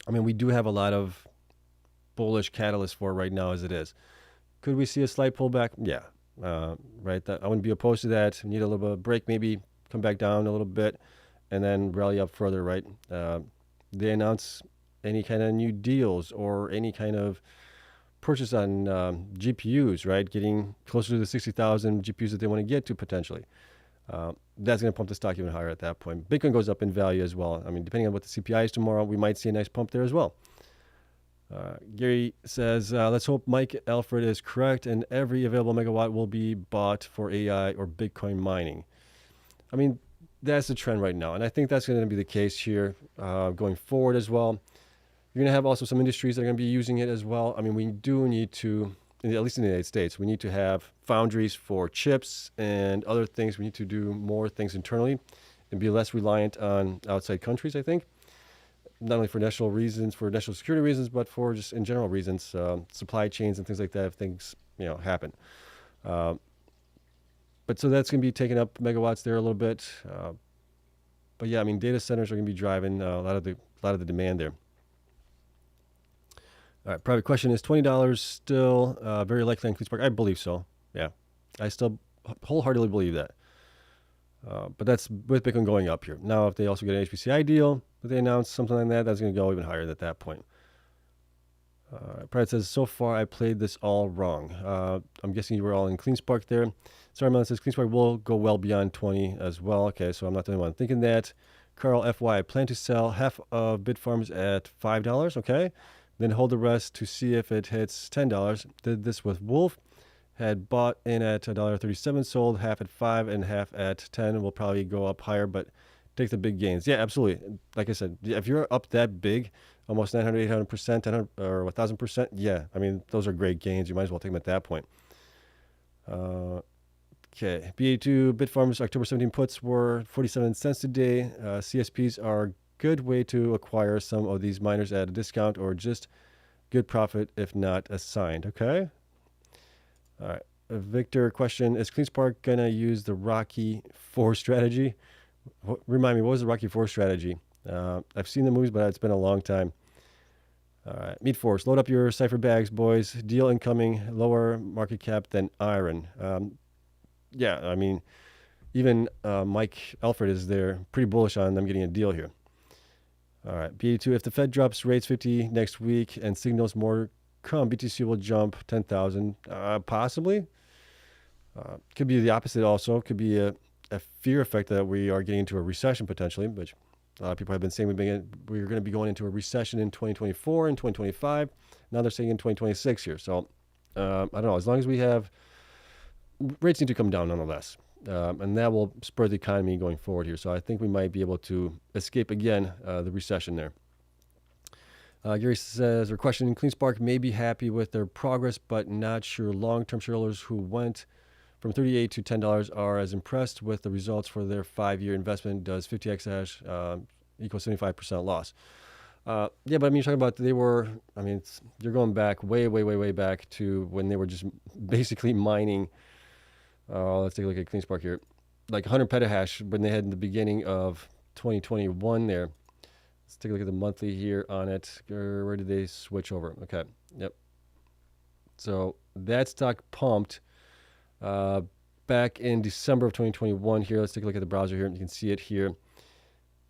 I mean, we do have a lot of bullish catalysts for it right now as it is. Could we see a slight pullback? Yeah, right. I wouldn't be opposed to that. We need a little bit of break, maybe come back down a little bit, and then rally up further, right? They announce any kind of new deals or any kind of purchase on GPUs, right? Getting closer to the 60,000 GPUs that they want to get to potentially. That's going to pump the stock even higher at that point. Bitcoin goes up in value as well. I mean, depending on what the CPI is tomorrow, we might see a nice pump there as well. Gary says, let's hope Mike Alfred is correct and every available megawatt will be bought for AI or Bitcoin mining. I mean, that's the trend right now. And I think that's going to be the case here going forward as well. You're going to have also some industries that are going to be using it as well. I mean, we do need to at least in the United States. We need to have foundries for chips and other things. We need to do more things internally and be less reliant on outside countries, I think. Not only for national reasons, for national security reasons, but for just in general reasons, supply chains and things like that, if things, happen. But so that's going to be taking up megawatts there a little bit. But yeah, I mean, data centers are going to be driving a lot of the demand there. All right, private question, is $20 still very likely on Cleanspark? I believe so. Yeah, I still wholeheartedly believe that. But that's with Bitcoin going up here. Now, if they also get an HPCI deal, if they announce something like that, that's going to go even higher at that point. Private says, so far I played this all wrong. I'm guessing you were all in Cleanspark there. Sorry, Melon says Cleanspark will go well beyond 20 as well. Okay, so I'm not the only one thinking that. Carl FY, I plan to sell half of Bitfarms at $5. Okay, then hold the rest to see if it hits $10. Did this with Wolf. Had bought in at $1.37, sold half at $5 and half at 10. Will probably go up higher, but take the big gains. Yeah, absolutely. Like I said, if you're up that big, almost 900, 800%, 1000 or 1000%, yeah, I mean, those are great gains. You might as well take them at that point. Okay, BA2 Bitfarms October 17 puts were 47 cents today. CSPs are a good way to acquire some of these miners at a discount or just good profit if not assigned. Okay. All right. Victor, question, is Cleanspark going to use the Rocky 4 strategy? Remind me, what was the Rocky 4 strategy? I've seen the movies, but it's been a long time. All right. Meat Force, load up your cipher bags, boys. Deal incoming, lower market cap than IREN. Yeah, I mean, even Mike Alfred is there, pretty bullish on them getting a deal here. All right. BA2, if the Fed drops rates 50 next week and signals more come, BTC will jump 10,000, possibly. Could be the opposite also. Could be a fear effect that we are getting into a recession potentially, which a lot of people have been saying we're going to be going into a recession in 2024 and 2025. Now they're saying in 2026 here. So I don't know. As long as we have rates need to come down nonetheless, and that will spur the economy going forward here. So I think we might be able to escape again the recession there. Gary says, or question, Cleanspark may be happy with their progress, but not sure long-term shareholders who went from $38 to $10 are as impressed with the results for their 5-year investment. Does 50 exahash equal 75% loss? Yeah, but I mean, you're talking about you're going back way back to when they were just basically mining. Let's take a look at Cleanspark here. Like 100 petahash when they had in the beginning of 2021 there. Let's take a look at the monthly here on it. Where did they switch over? Okay. Yep. So that stock pumped back in December of 2021 here. Let's take a look at the browser here. You can see it here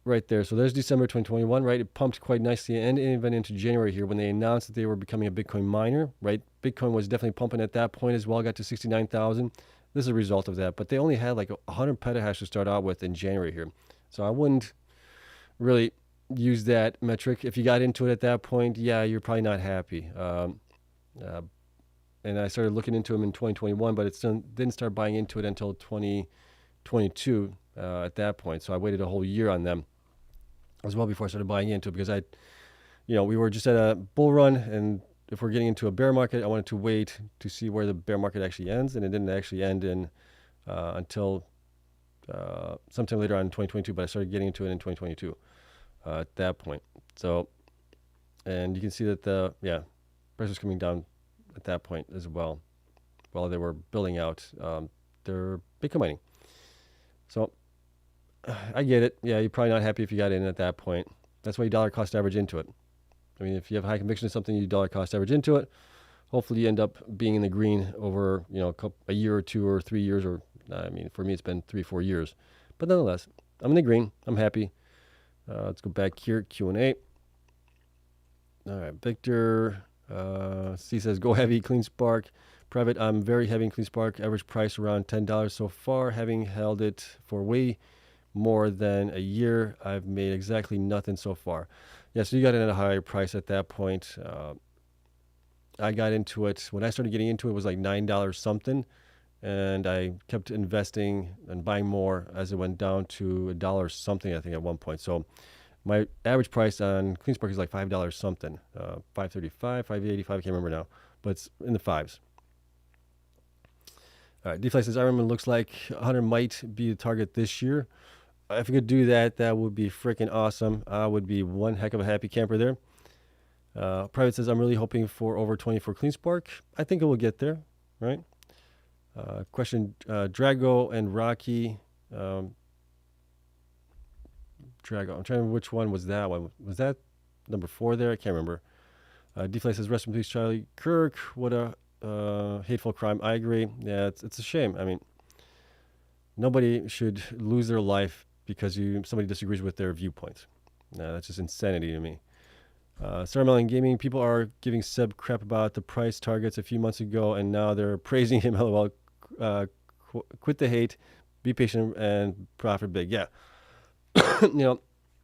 right there. So there's December 2021, right? It pumped quite nicely and even into January here when they announced that they were becoming a Bitcoin miner, right? Bitcoin was definitely pumping at that point as well. Got to 69,000. This is a result of that. But they only had like 100 petahash to start out with in January here. So I wouldn't really use that metric. If you got into it at that point, yeah, you're probably not happy. And I started looking into them in 2021, but it still didn't start buying into it until 2022 at that point. So I waited a whole year on them as well before I started buying into it because we were just at a bull run, and if we're getting into a bear market, I wanted to wait to see where the bear market actually ends, and it didn't actually end until sometime later on in 2022, but I started getting into it in 2022 at that point. So, and you can see that the price was coming down at that point as well while they were building out their Bitcoin mining. So I get it. Yeah, you're probably not happy if you got in at that point. That's why you dollar cost average into it. I mean, if you have high conviction of something, you dollar cost average into it. Hopefully you end up being in the green over a year or 2 or 3 years, or I mean, for me it's been 3-4 years. But nonetheless, I'm in the green. I'm happy. Let's go back here, Q&A. All right, Victor C says, go heavy, Cleanspark. Private, I'm very heavy in Cleanspark. Average price around $10 so far. Having held it for way more than a year, I've made exactly nothing so far. Yeah, so you got in at a higher price at that point. I got into it. When I started getting into it, it was like $9 something. And I kept investing and buying more as it went down to $1 something, I think, at one point. So my average price on Cleanspark is like $5 something, $5.35, $5.85, I can't remember now, but it's in the fives. All right, DeFi says IREN looks like 100 might be the target this year. If we could do that, that would be freaking awesome. I would be one heck of a happy camper there. Private says, I'm really hoping for over 20 for Cleanspark. I think it will get there, right? Question, Drago and Rocky. Drago, I'm trying to remember which one was that one. Was that number 4 there? I can't remember. DeFi says, rest in peace, Charlie Kirk. What a hateful crime. I agree. Yeah, it's a shame. I mean, nobody should lose their life because somebody disagrees with their viewpoints. That's just insanity to me. Starmelon Gaming, people are giving Seb crap about the price targets a few months ago, and now they're praising him. LOL. Quit the hate, be patient, and profit big. Yeah.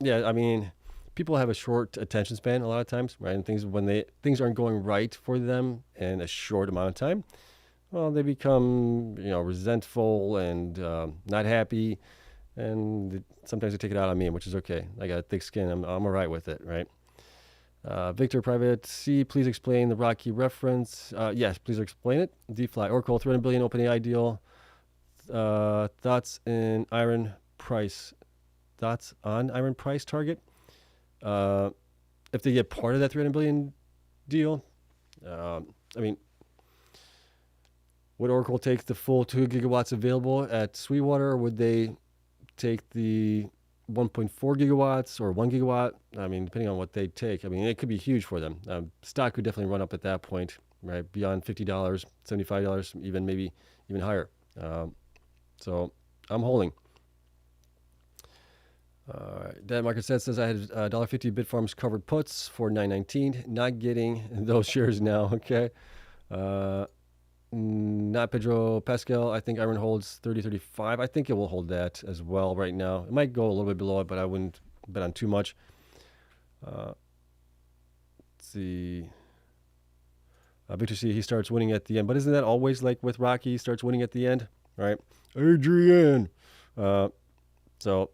Yeah, I mean, people have a short attention span a lot of times, right? And when things aren't going right for them in a short amount of time, well, they become, resentful and not happy, and sometimes they take it out on me, which is okay. I got a thick skin. I'm all right with it, right? Victor Private C, please explain the Rocky reference. Yes, please explain it. DeFi Oracle 300 billion OpenAI deal. Thoughts in IREN price. Thoughts on IREN price target. If they get part of that 300 billion deal, I mean, would Oracle take the full 2 gigawatts available at Sweetwater, or would they take the 1.4 gigawatts or 1 gigawatt? I mean, depending on what they take. I mean, it could be huge for them. Stock could definitely run up at that point, right? Beyond $50, $75, even higher. So I'm holding. That market says I had $1.50 Bitfarms covered puts for $9.19. Not getting those shares now. Okay. Not Pedro Pascal. I think IREN holds 30.35. I think it will hold that as well right now. It might go a little bit below it, but I wouldn't bet on too much. Let's see. Victor C, he starts winning at the end. But isn't that always like with Rocky? He starts winning at the end, right? Adrian. So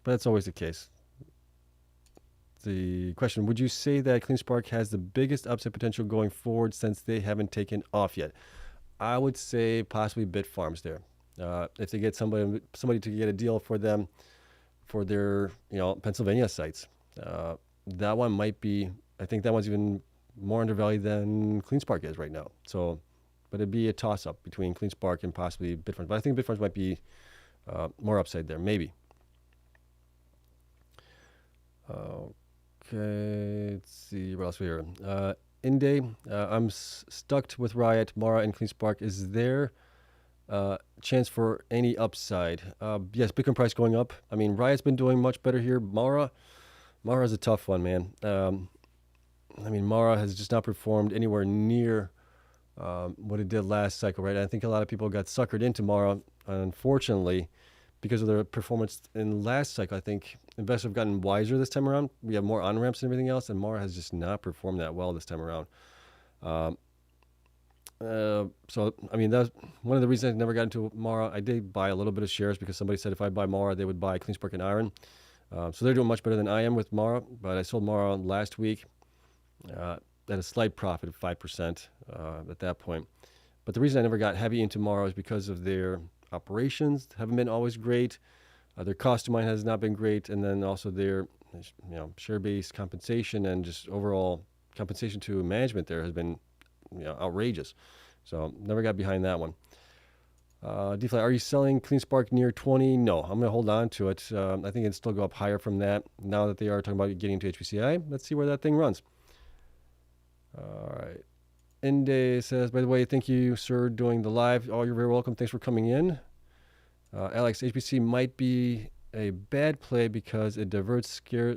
that's always the case. The question, would you say that Cleanspark has the biggest upside potential going forward since they haven't taken off yet? I would say possibly Bitfarms there. If they get somebody to get a deal for them for their Pennsylvania sites, that one might be, I think that one's even more undervalued than Cleanspark is right now. So, but it'd be a toss-up between Cleanspark and possibly Bitfarms. But I think Bitfarms might be more upside there, maybe. Okay, let's see what else we here. Inday, I'm stuck with Riot, Mara, and Cleanspark. Is there chance for any upside? Yes, Bitcoin price going up. I mean, Riot's been doing much better here. Mara's a tough one, man. I mean, Mara has just not performed anywhere near what it did last cycle, right? I think a lot of people got suckered into Mara, unfortunately, because of their performance in last cycle. I think investors have gotten wiser this time around. We have more on-ramps and everything else, and Mara has just not performed that well this time around. So, I mean, that's one of the reasons I never got into Mara. I did buy a little bit of shares because somebody said if I buy Mara, they would buy Cleanspark and IREN. So they're doing much better than I am with Mara, but I sold Mara last week at a slight profit of 5% at that point. But the reason I never got heavy into Mara is because of their operations haven't been always great. Their cost to mine has not been great, and then also their share-based compensation and just overall compensation to management there has been outrageous. So never got behind that one. DeFi, are you selling Cleanspark near 20? No, I'm going to hold on to it. I think it'll still go up higher from that now that they are talking about getting into HPCI. Let's see where that thing runs. All right. Inde says, by the way, thank you, sir, doing the live. Oh, you're very welcome. Thanks for coming in. Alex, HPC might be a bad play because it diverts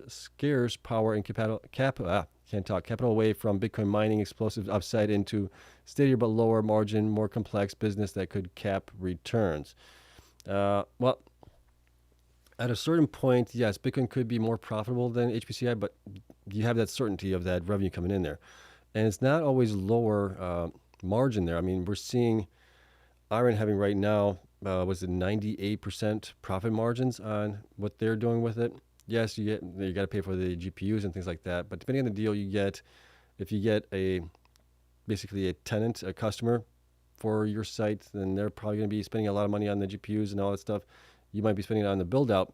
scarce power and capital away from Bitcoin mining explosives upside into steadier but lower margin, more complex business that could cap returns. Well, at a certain point, yes, Bitcoin could be more profitable than HPCI, but you have that certainty of that revenue coming in there. And it's not always lower margin there. I mean, we're seeing IREN having right now, was it 98% profit margins on what they're doing with it? Yes, you got to pay for the GPUs and things like that. But depending on the deal you get, if you get basically a tenant, a customer for your site, then they're probably going to be spending a lot of money on the GPUs and all that stuff. You might be spending it on the build out,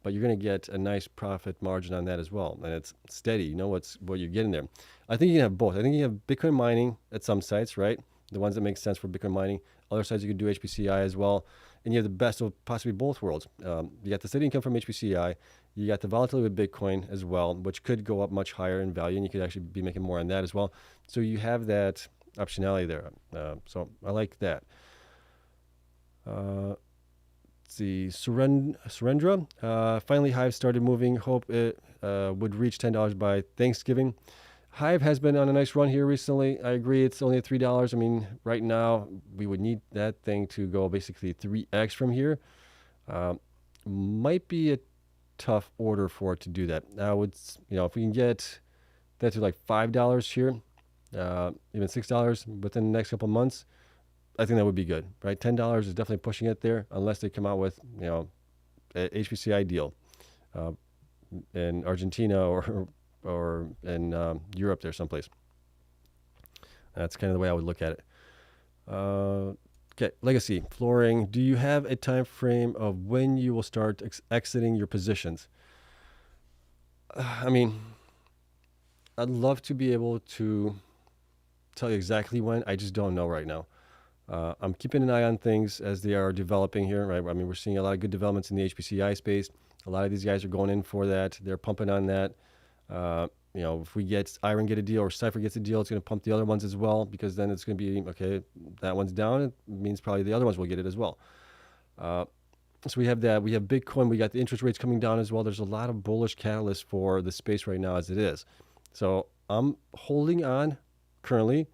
but you're going to get a nice profit margin on that as well. And it's steady. You know what you're getting there. I think you can have both. I think you have Bitcoin mining at some sites, right? The ones that make sense for Bitcoin mining. Other sites you could do HPCI as well. And you have the best of possibly both worlds. You got the steady income from HPCI. You got the volatility with Bitcoin as well, which could go up much higher in value, and you could actually be making more on that as well. So you have that optionality there. So I like that. Let's see, Surendra. Finally, Hive started moving. Hope it would reach $10 by Thanksgiving. Hive has been on a nice run here recently. I agree, it's only at $3. I mean, right now, we would need that thing to go basically 3x from here. Might be a tough order for it to do that. I would, if we can get that to like $5 here, even $6 within the next couple of months, I think that would be good, right? $10 is definitely pushing it there, unless they come out with, a HPCI deal in Argentina or in Europe there someplace. That's kind of the way I would look at it. Okay, legacy flooring. Do you have a time frame of when you will start exiting your positions? I mean, I'd love to be able to tell you exactly when. I just don't know right now. I'm keeping an eye on things as they are developing here, right? I mean, we're seeing a lot of good developments in the HPCI space. A lot of these guys are going in for that. They're pumping on that. If we get IREN get a deal or Cypher gets a deal, it's going to pump the other ones as well, because then it's going to be, okay, that one's down. It means probably the other ones will get it as well. So we have that. We have Bitcoin. We got the interest rates coming down as well. There's a lot of bullish catalysts for the space right now as it is. So I'm holding on currently.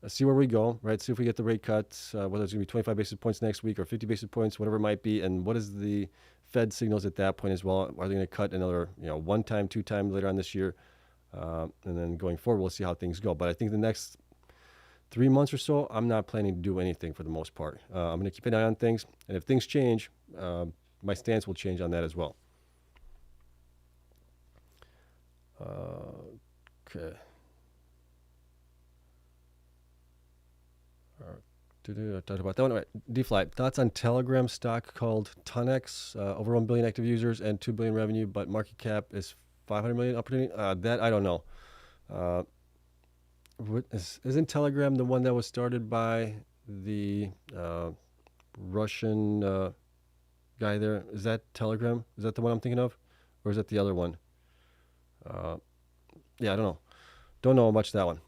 Let's see where we go, right? See if we get the rate cuts, whether it's going to be 25 basis points next week or 50 basis points, whatever it might be. And what is the Fed signals at that point as well? Are they going to cut another, one time, two time later on this year? And then going forward, we'll see how things go. But I think the next 3 months or so, I'm not planning to do anything for the most part. I'm going to keep an eye on things. And if things change, my stance will change on that as well. Okay. I talked about that one. All right. DeFi. Thoughts on Telegram stock called Tonex, over 1 billion active users and 2 billion revenue, but market cap is 500 million opportunity. That I don't know. Isn't Telegram the one that was started by the Russian guy there? Is that Telegram? Is that the one I'm thinking of? Or is that the other one? Yeah, I don't know. Don't know much that one.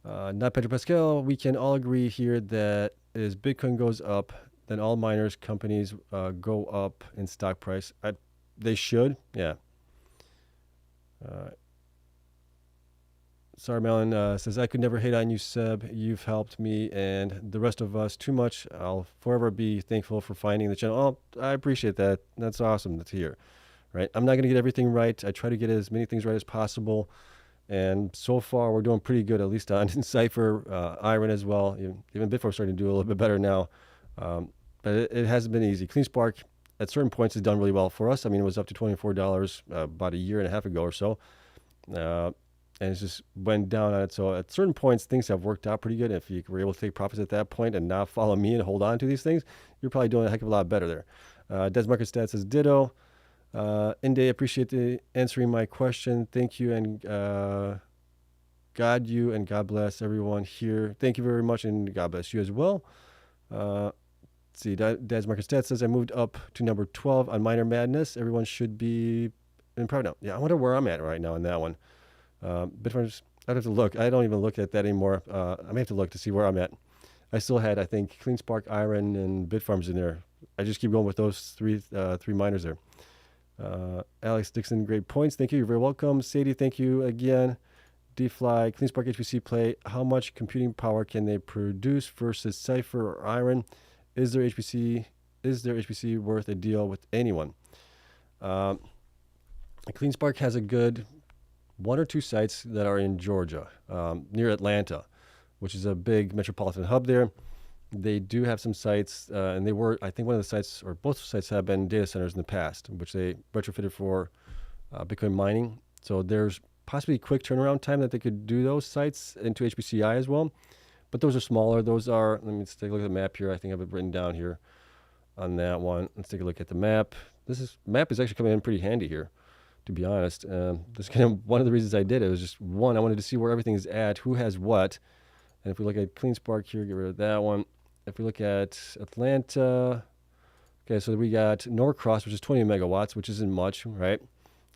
Not Pedro Pascal, we can all agree here that as Bitcoin goes up, then all miners companies go up in stock price. They should, yeah. Sorry, Melon says, I could never hate on you, Seb. You've helped me and the rest of us too much. I'll forever be thankful for finding the channel. Oh, I appreciate that. That's awesome to hear, right? I'm not going to get everything right. I try to get as many things right as possible. And so far, we're doing pretty good, at least on Cypher, IREN as well. Even Bitfarms starting to do a little bit better now. But it hasn't been easy. Cleanspark, at certain points, has done really well for us. I mean, it was up to $24 about a year and a half ago or so. And it just went down on it. So at certain points, things have worked out pretty good. If you were able to take profits at that point and not follow me and hold on to these things, you're probably doing a heck of a lot better there. Des Market Stats says ditto. Inde, appreciate the answering my question. Thank you, and God you and God bless everyone here. Thank you very much, and God bless you as well. Let's see, Dad's Market Stats says I moved up to number 12 on Miner Madness. Everyone should be proud now. Yeah, I wonder where I'm at right now in that one. Bitfarms, I'd have to look. I don't even look at that anymore. I may have to look to see where I'm at. I still had, I think, Cleanspark, IREN, and Bitfarms in there. I just keep going with those three miners there. Alex Dixon, great points. Thank you. You're very welcome. Sadie, thank you again. DFly, Cleanspark HPC play. How much computing power can they produce versus Cypher or IREN? Is their HPC worth a deal with anyone? Cleanspark has a good 1 or 2 sites that are in Georgia, near Atlanta, which is a big metropolitan hub there. They do have some sites, and they were, I think one of the sites, or both sites have been data centers in the past, which they retrofitted for Bitcoin mining. So there's possibly quick turnaround time that they could do those sites into HPCI as well. But those are smaller. Those are, let me just take a look at the map here. I think I have it written down here on that one. Let's take a look at the map. Map is actually coming in pretty handy here, to be honest. This kind of one of the reasons I did it was just one, I wanted to see where everything is at, who has what. And if we look at Cleanspark here, get rid of that one. If we look at Atlanta, okay, so we got Norcross, which is 20 megawatts, which isn't much, right?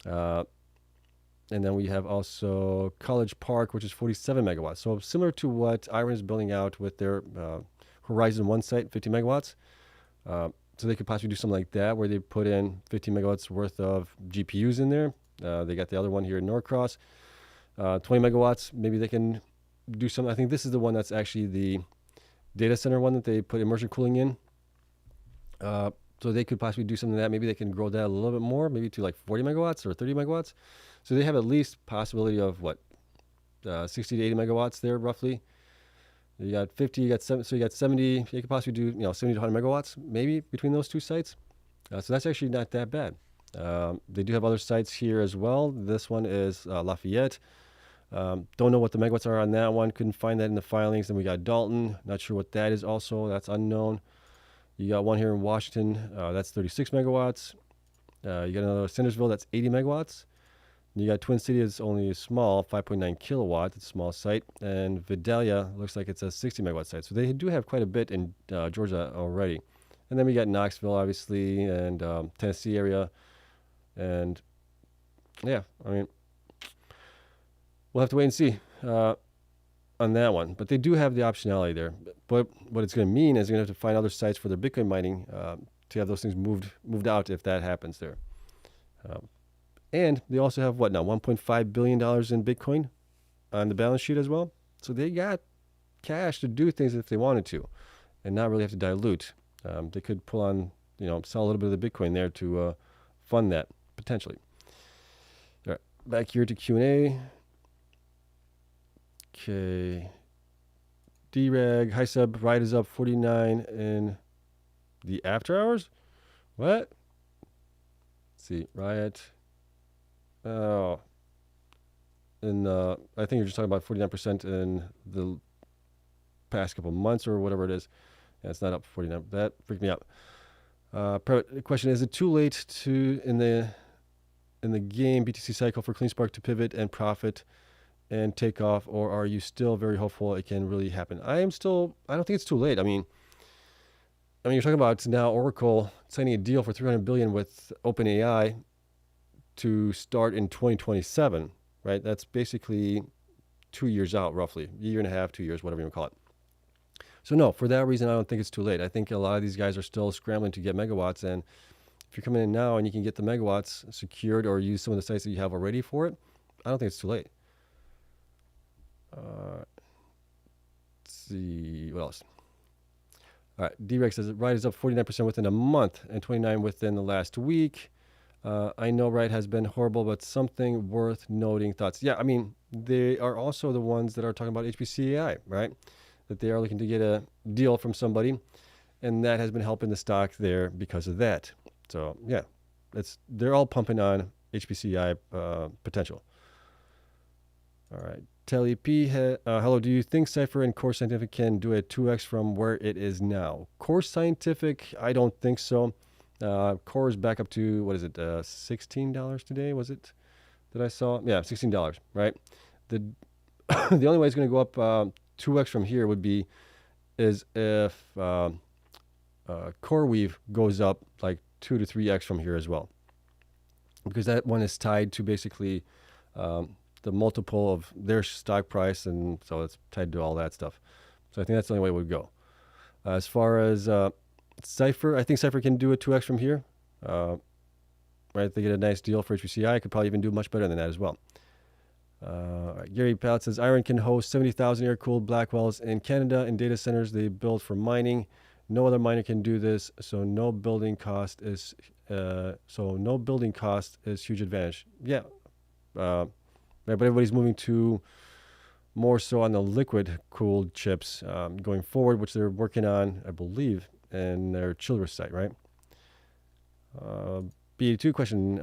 And then we have also College Park, which is 47 megawatts. So similar to what IREN is building out with their Horizon 1 site, 50 megawatts. So they could possibly do something like that, where they put in 50 megawatts worth of GPUs in there. They got the other one here in Norcross, 20 megawatts. Maybe they can do something. I think this is the one that's actually the data center one that they put immersion cooling in. So they could possibly do something like that. Maybe they can grow that a little bit more, maybe to like 40 megawatts or 30 megawatts. So they have at least possibility of what, 60 to 80 megawatts there roughly. You got 50, you got 70, so you got 70. You could possibly do 70 to 100 megawatts maybe between those two sites. So that's actually not that bad. They do have other sites here as well. This one is Lafayette. Don't know what the megawatts are on that one. Couldn't find that in the filings. Then we got Dalton. Not sure what that is also. That's unknown. You got one here in Washington. That's 36 megawatts. You got another Centersville. That's 80 megawatts. You got Twin City is only small, 5.9 kilowatts. It's a small site. And Vidalia looks like it's a 60 megawatt site. So they do have quite a bit in Georgia already. And then we got Knoxville, obviously, and Tennessee area. And yeah, I mean, we'll have to wait and see on that one. But they do have the optionality there. But what it's going to mean is you're going to have to find other sites for their Bitcoin mining to have those things moved out if that happens there. And they also have what now, $1.5 billion in Bitcoin on the balance sheet as well. So they got cash to do things if they wanted to and not really have to dilute. They could pull on, sell a little bit of the Bitcoin there to fund that potentially. All right, back here to Q&A. Okay. DRAG, high sub, Riot is up 49 in the after hours. What? Let's see, Riot. Oh, I think you're just talking about 49% in the past couple months or whatever it is. Yeah, it's not up 49. That freaked me out. The question: is it too late in the game BTC cycle for Cleanspark to pivot and profit and take off, or are you still very hopeful it can really happen? I don't think it's too late. I mean, you're talking about now Oracle signing a deal for $300 billion with OpenAI to start in 2027, right? That's basically 2 years out, roughly. A year and a half, 2 years, whatever you want to call it. So no, for that reason, I don't think it's too late. I think a lot of these guys are still scrambling to get megawatts. And if you're coming in now and you can get the megawatts secured or use some of the sites that you have already for it, I don't think it's too late. Let's see, what else? All right, D-Rex says Riot is up 49% within a month and 29% within the last week. I know Riot has been horrible, but something worth noting. Thoughts? Yeah, I mean, they are also the ones that are talking about HPC-AI, right? That they are looking to get a deal from somebody, and that has been helping the stock there because of that. So, yeah, they're all pumping on HPC-AI potential. All right. Telly P, hello, do you think Cypher and CORZ Scientific can do a 2x from where it is now? CORZ Scientific, I don't think so. CORZ back up to, what is it, $16 today, was it, that I saw? Yeah, $16, right? The only way it's going to go up 2x from here is if CoreWeave goes up like 2 to 3x from here as well. Because that one is tied to basically the multiple of their stock price, and so it's tied to all that stuff. So I think that's the only way it would go. As far as Cypher, I think Cypher can do a 2x from here. Right, if they get a nice deal for HPCI, could probably even do much better than that as well. Right, Gary Pallet says IREN can host 70,000 air-cooled Blackwells in Canada in data centers they build for mining. No other miner can do this, so no building cost is huge advantage. Yeah, right, but everybody's moving to more so on the liquid-cooled chips going forward, which they're working on, I believe, in their Childress site, right? B2 question: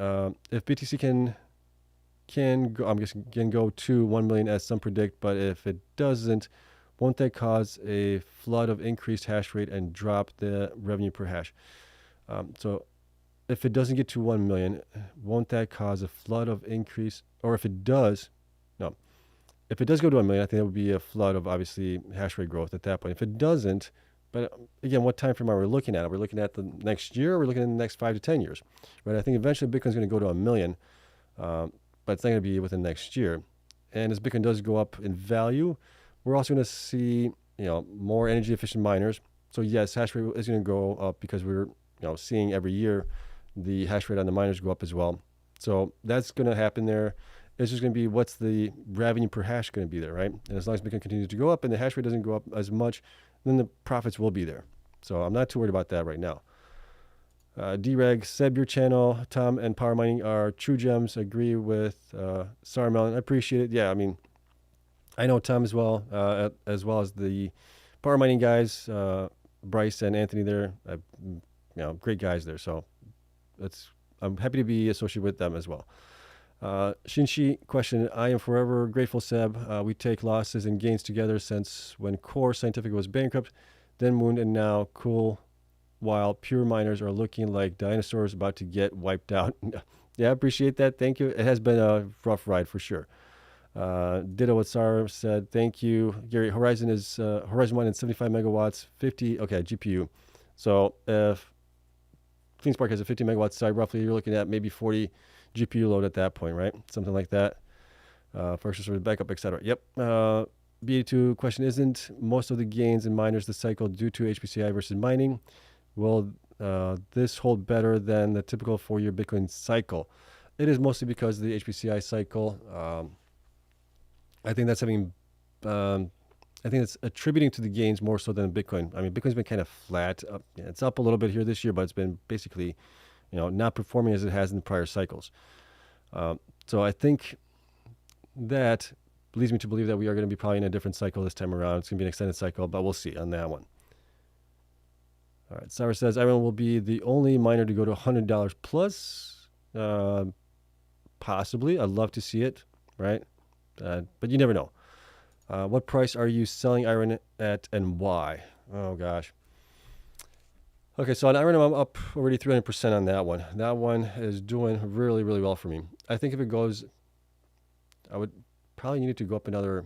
if BTC can go, I'm guessing can go to 1 million as some predict, but if it doesn't, won't that cause a flood of increased hash rate and drop the revenue per hash? So if it doesn't get to 1 million, won't that cause a flood of increase? Or if it does, no. If it does go to 1 million, I think that would be a flood of obviously hash rate growth at that point. If it doesn't, but again, what time frame are we looking at? Are we looking at the next year or are we looking at the next 5 to 10 years? Right? I think eventually Bitcoin's going to go to 1 million, but it's not going to be within next year. And as Bitcoin does go up in value, we're also going to see, more energy efficient miners. So yes, hash rate is going to go up because we're, seeing every year the hash rate on the miners go up as well. So that's going to happen there. It's just going to be what's the revenue per hash going to be there, right? And as long as Bitcoin continues to go up and the hash rate doesn't go up as much, then the profits will be there. So I'm not too worried about that right now. D-Reg, Seb, your channel, Tom, and Power Mining are true gems. Agree with Sarmel. I appreciate it. Yeah, I mean, I know Tom as well as the Power Mining guys, Bryce and Anthony there. Great guys there. So I'm happy to be associated with them as well. Shinshi question, I am forever grateful, Seb. We take losses and gains together since when Core Scientific was bankrupt, then Moon, and now Cool, while pure miners are looking like dinosaurs about to get wiped out. Yeah, I appreciate that. Thank you. It has been a rough ride for sure. Ditto what Sarah said. Thank you. Gary, Horizon 1 and 75 megawatts, 50, okay, GPU. So if Cleanspark has a 50 megawatts side, roughly you're looking at maybe 40 GPU load at that point, right? Something like that. First sort of backup, etc. Yep. BA2 question, isn't most of the gains in miners the cycle due to HPCI versus mining? Will this hold better than the typical 4-year Bitcoin cycle? It is mostly because of the HPCI cycle. I think that's attributing to the gains more so than Bitcoin. I mean, Bitcoin's been kind of flat. It's up a little bit here this year, but it's been basically, not performing as it has in the prior cycles. So I think that leads me to believe that we are going to be probably in a different cycle this time around. It's going to be an extended cycle, but we'll see on that one. All right, Sarah says, IREN will be the only miner to go to $100 plus. Possibly. I'd love to see it, right? But you never know. What price are you selling IREN at and why? Oh, gosh. Okay, so on IREN, I'm up already 300% on that one. That one is doing really, really well for me. I think if it goes, I would probably need it to go up another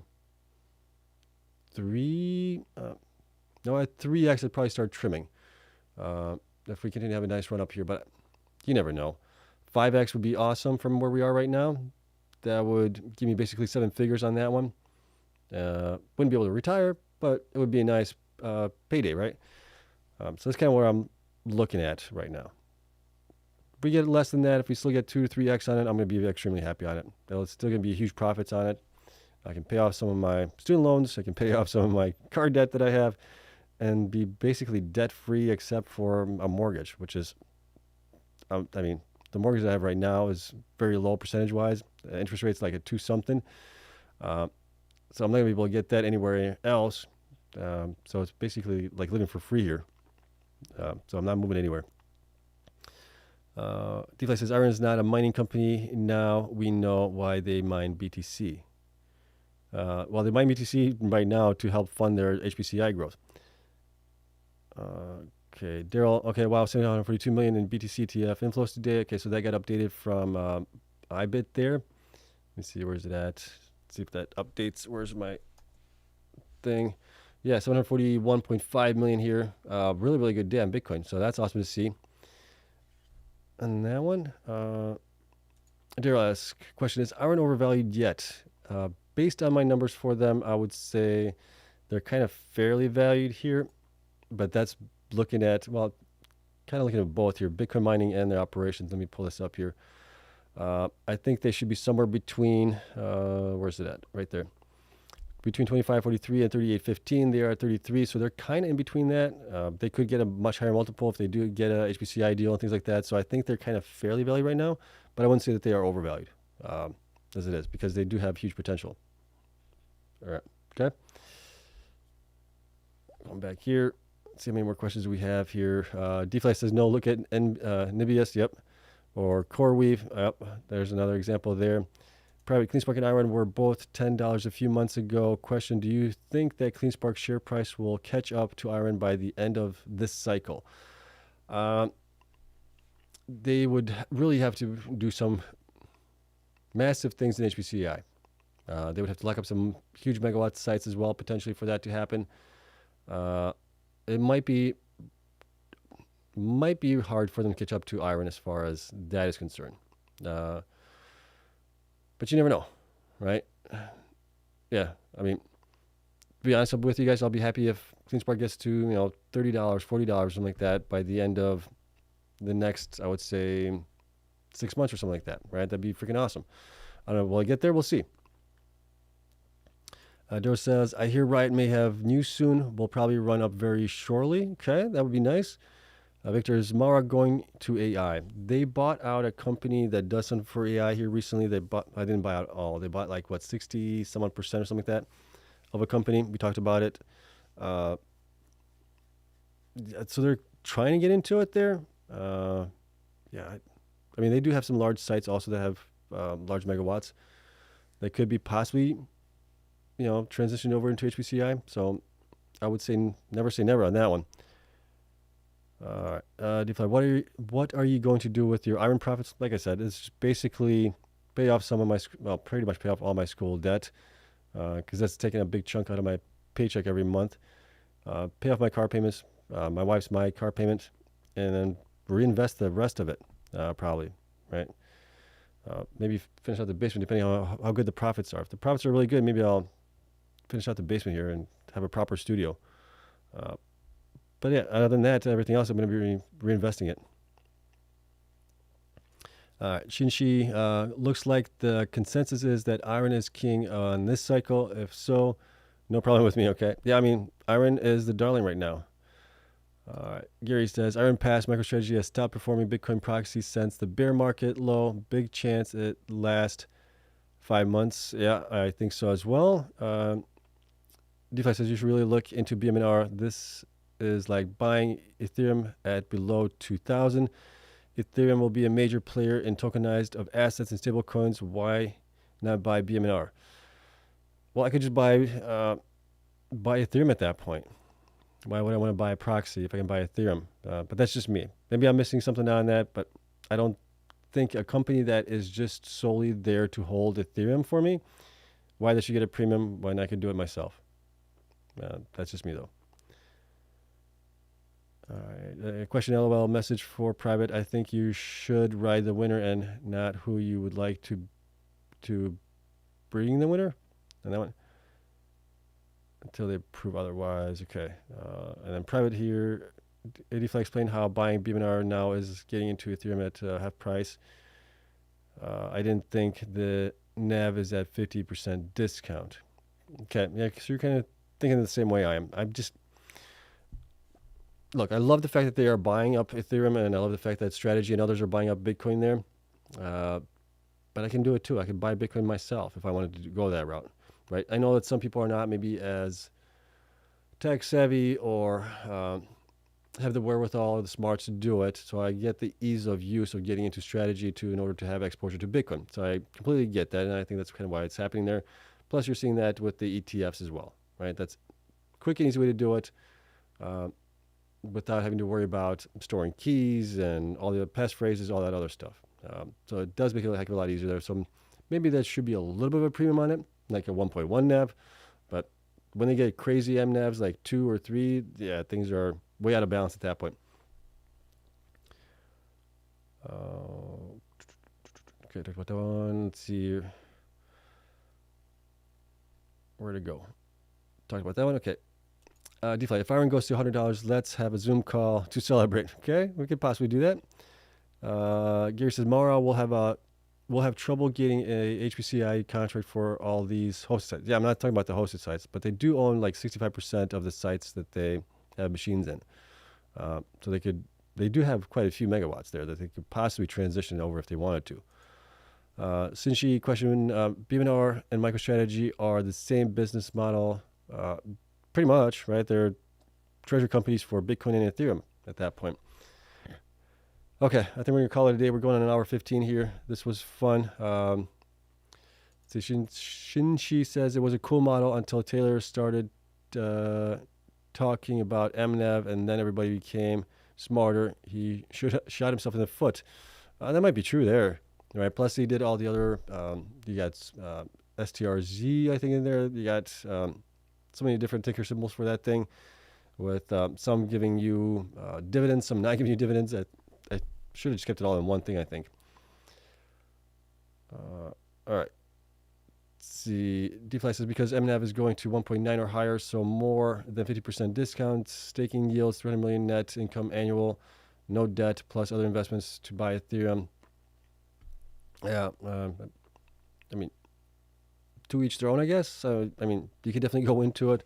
3. At 3x, I'd probably start trimming. If we continue to have a nice run up here, but you never know. 5x would be awesome from where we are right now. That would give me basically 7 figures on that one. Wouldn't be able to retire, but it would be a nice payday, right? So that's kind of where I'm looking at right now. If we get less than that, if we still get 2 to 3x on it, I'm going to be extremely happy on it. It's still going to be huge profits on it. I can pay off some of my student loans. I can pay off some of my car debt that I have and be basically debt-free except for a mortgage, which is, the mortgage I have right now is very low percentage-wise. Interest rate's like a 2-something. So I'm not going to be able to get that anywhere else. So it's basically like living for free here. So I'm not moving anywhere. DeFi says, IREN is not a mining company. Now we know why they mine BTC. Well, they mine BTC right now to help fund their HPCI growth. Okay, Daryl. Okay, wow, 742 million in BTC ETF inflows today. Okay, so that got updated from IBIT there. Let me see, where's it at? Let's see if that updates. Where's my thing? Yeah, 741.5 million here. Really, really good day on Bitcoin. So that's awesome to see. And that one, Daryl asks, question is, IREN overvalued yet? Based on my numbers for them, I would say they're kind of fairly valued here. But that's looking at, well, kind of looking at both here, Bitcoin mining and their operations. Let me pull this up here. I think they should be somewhere between, where's it at? Right there. Between 25.43 and 38.15. They are at 33, so they're kind of in between that. They could get a much higher multiple if they do get a HPCI deal and things like that. So I think they're kind of fairly valued right now, but I wouldn't say that they are overvalued as it is because they do have huge potential. All right, okay. Going back here. Let's see how many more questions we have here. DeFi says, no, look at Nibius, yep. Or CoreWeave, yep. There's another example there. Private, Cleanspark and IREN were both $10 a few months ago. Question, do you think that Cleanspark share price will catch up to IREN by the end of this cycle? They would really have to do some massive things in HPCI. They would have to lock up some huge megawatt sites as well, potentially, for that to happen. It might be hard for them to catch up to IREN as far as that is concerned. But you never know, right? Yeah, I mean, to be honest with you guys, I'll be happy if Cleanspark gets to, $30, $40, something like that by the end of the next, I would say, 6 months or something like that, right? That'd be freaking awesome. I don't know. Will I get there? We'll see. Dor says, I hear Riot may have news soon. Will probably run up very shortly. Okay, that would be nice. Victor, is Mara going to AI? They bought out a company that does something for AI here recently. I didn't buy out all. They bought 60 some odd percent or something like that of a company. We talked about it. So they're trying to get into it there. Yeah, I mean, they do have some large sites also that have large megawatts that could be possibly, transitioned over into HPCI. So I would say never say never on that one. DeFi, what are you going to do with your IREN profits? Like I said, it's basically pay off some of my, pretty much pay off all my school debt, because that's taking a big chunk out of my paycheck every month. Pay off my car payments, my wife's car payment, and then reinvest the rest of it, probably, right? Maybe finish out the basement depending on how good the profits are. If the profits are really good, maybe I'll finish out the basement here and have a proper studio. But yeah, other than that, everything else, I'm going to be reinvesting it. Shinshi, looks like the consensus is that IREN is king on this cycle. If so, no problem with me, okay? Yeah, I mean, IREN is the darling right now. Gary says, IREN past MicroStrategy has stopped performing Bitcoin proxy since the bear market low. Big chance it lasts 5 months. Yeah, I think so as well. DeFi says you should really look into BMNR. This is like buying Ethereum at below 2,000. Ethereum will be a major player in tokenized of assets and stablecoins. Why not buy BMNR? Well, I could just buy Ethereum at that point. Why would I want to buy a proxy if I can buy Ethereum? But that's just me. Maybe I'm missing something on that, but I don't think a company that is just solely there to hold Ethereum for me, why they should get a premium when I could do it myself. That's just me, though. All right. A question, LOL, message for private. I think you should ride the winner and not who you would like to bring the winner. And that one. Until they prove otherwise. Okay. And then private here. DeFi explained how buying BMNR now is getting into Ethereum at half price. I didn't think the NAV is at 50% discount. Okay. Yeah, so you're kind of thinking the same way I am. Look, I love the fact that they are buying up Ethereum, and I love the fact that Strategy and others are buying up Bitcoin there. But I can do it too. I can buy Bitcoin myself if I wanted to go that route, right? I know that some people are not maybe as tech savvy or have the wherewithal or the smarts to do it. So I get the ease of use of getting into Strategy too in order to have exposure to Bitcoin. So I completely get that, and I think that's kind of why it's happening there. Plus, you're seeing that with the ETFs as well, right? That's a quick and easy way to do it. Without having to worry about storing keys and all the passphrases, all that other stuff. So it does make it a heck of a lot easier there. So maybe that should be a little bit of a premium on it, like a 1.1 NAV. But when they get crazy MNAVs like 2 or 3, yeah, things are way out of balance at that point. Okay, talk about that one. Let's see. Where to go? Talked about that one. Okay. DeFi, if IREN goes to $100, let's have a Zoom call to celebrate. Okay, we could possibly do that. Gary says, Mara will have trouble getting a HPCI contract for all these hosted sites. Yeah, I'm not talking about the hosted sites, but they do own like 65% of the sites that they have machines in. So they do have quite a few megawatts there that they could possibly transition over if they wanted to. Sinchi question, BMNR and MicroStrategy are the same business model. Pretty much, right? They're treasury companies for Bitcoin and Ethereum at that point. Okay, I think we're going to call it a day. We're going on an hour 15 here. This was fun. So Shinshi says it was a cool model until Taylor started talking about MNAV, and then everybody became smarter. He should shot himself in the foot. That might be true there, right? Plus, he did all the other. You got STRZ, I think, in there. You got so many different ticker symbols for that thing, with some giving you dividends, some not giving you dividends. I should have just kept it all in one thing, I think. All right. See, DeFi says because MNAV is going to 1.9 or higher, so more than 50% discount, staking yields 300 million net income annual, no debt, plus other investments to buy Ethereum. Yeah, I mean, to each their own, I guess. So, I mean, you could definitely go into it.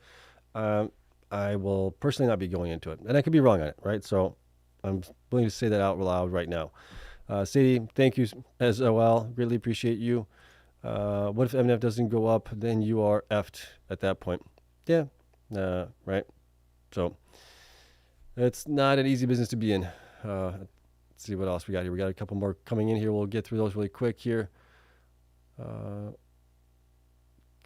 I will personally not be going into it, and I could be wrong on it, right? So, I'm willing to say that out loud right now. Sadie, thank you as well. Greatly appreciate you. What if MNF doesn't go up? Then you are effed at that point. Yeah, right. So it's not an easy business to be in. Let's see what else we got here. We got a couple more coming in here. We'll get through those really quick here.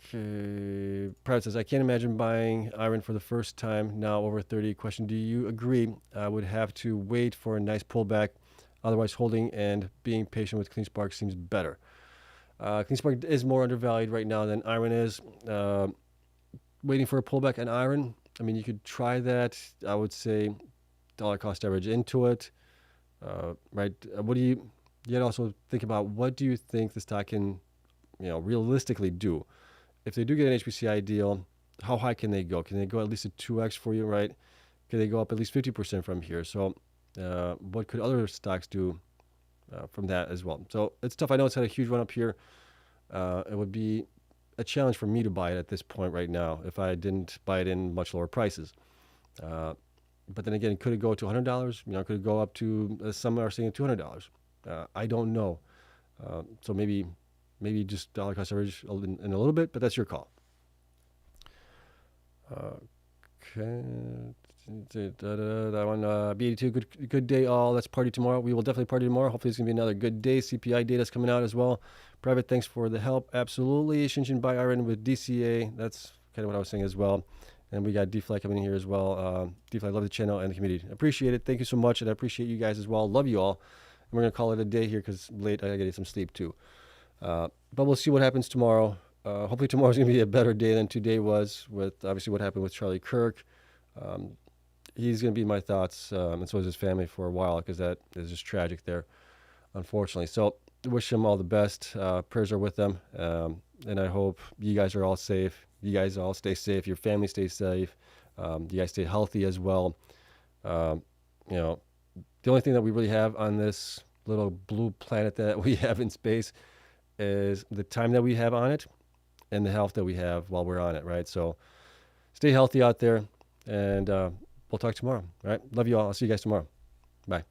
Okay. Private says, I can't imagine buying IREN for the first time now over 30. Question, do you agree? I would have to wait for a nice pullback. Otherwise, holding and being patient with Cleanspark seems better. Cleanspark is more undervalued right now than IREN is. Waiting for a pullback on IREN, I mean, you could try that. I would say dollar cost average into it. Right? What do you gotta also think about? What do you think the stock can, realistically do? If they do get an HPCI deal, how high can they go? Can they go at least a 2x for you, right? Can they go up at least 50% from here? So, what could other stocks do from that as well? So it's tough. I know it's had a huge run up here. It would be a challenge for me to buy it at this point right now if I didn't buy it in much lower prices. But then again, could it go to $100? Could it go up to, some are saying $200? I don't know. So maybe just dollar cost average in a little bit, but that's your call. Okay. That one, BTBT, good day all. Let's party tomorrow. We will definitely party tomorrow. Hopefully it's going to be another good day. CPI data is coming out as well. Private, thanks for the help. Absolutely. Shinshin buy IREN with DCA. That's kind of what I was saying as well. And we got DFly coming in here as well. DFly, love the channel and the community. Appreciate it. Thank you so much. And I appreciate you guys as well. Love you all. And we're going to call it a day here because late I got to get some sleep too. But we'll see what happens tomorrow. Hopefully tomorrow's going to be a better day than today was, with obviously what happened with Charlie Kirk. He's going to be in my thoughts, and so is his family for a while, because that is just tragic there, unfortunately. So wish them all the best. Prayers are with them, and I hope you guys are all safe. You guys all stay safe. Your family stays safe. You guys stay healthy as well. The only thing that we really have on this little blue planet that we have in space is the time that we have on it and the health that we have while we're on it, right? So stay healthy out there, and we'll talk tomorrow, all right? Love you all. I'll see you guys tomorrow. Bye.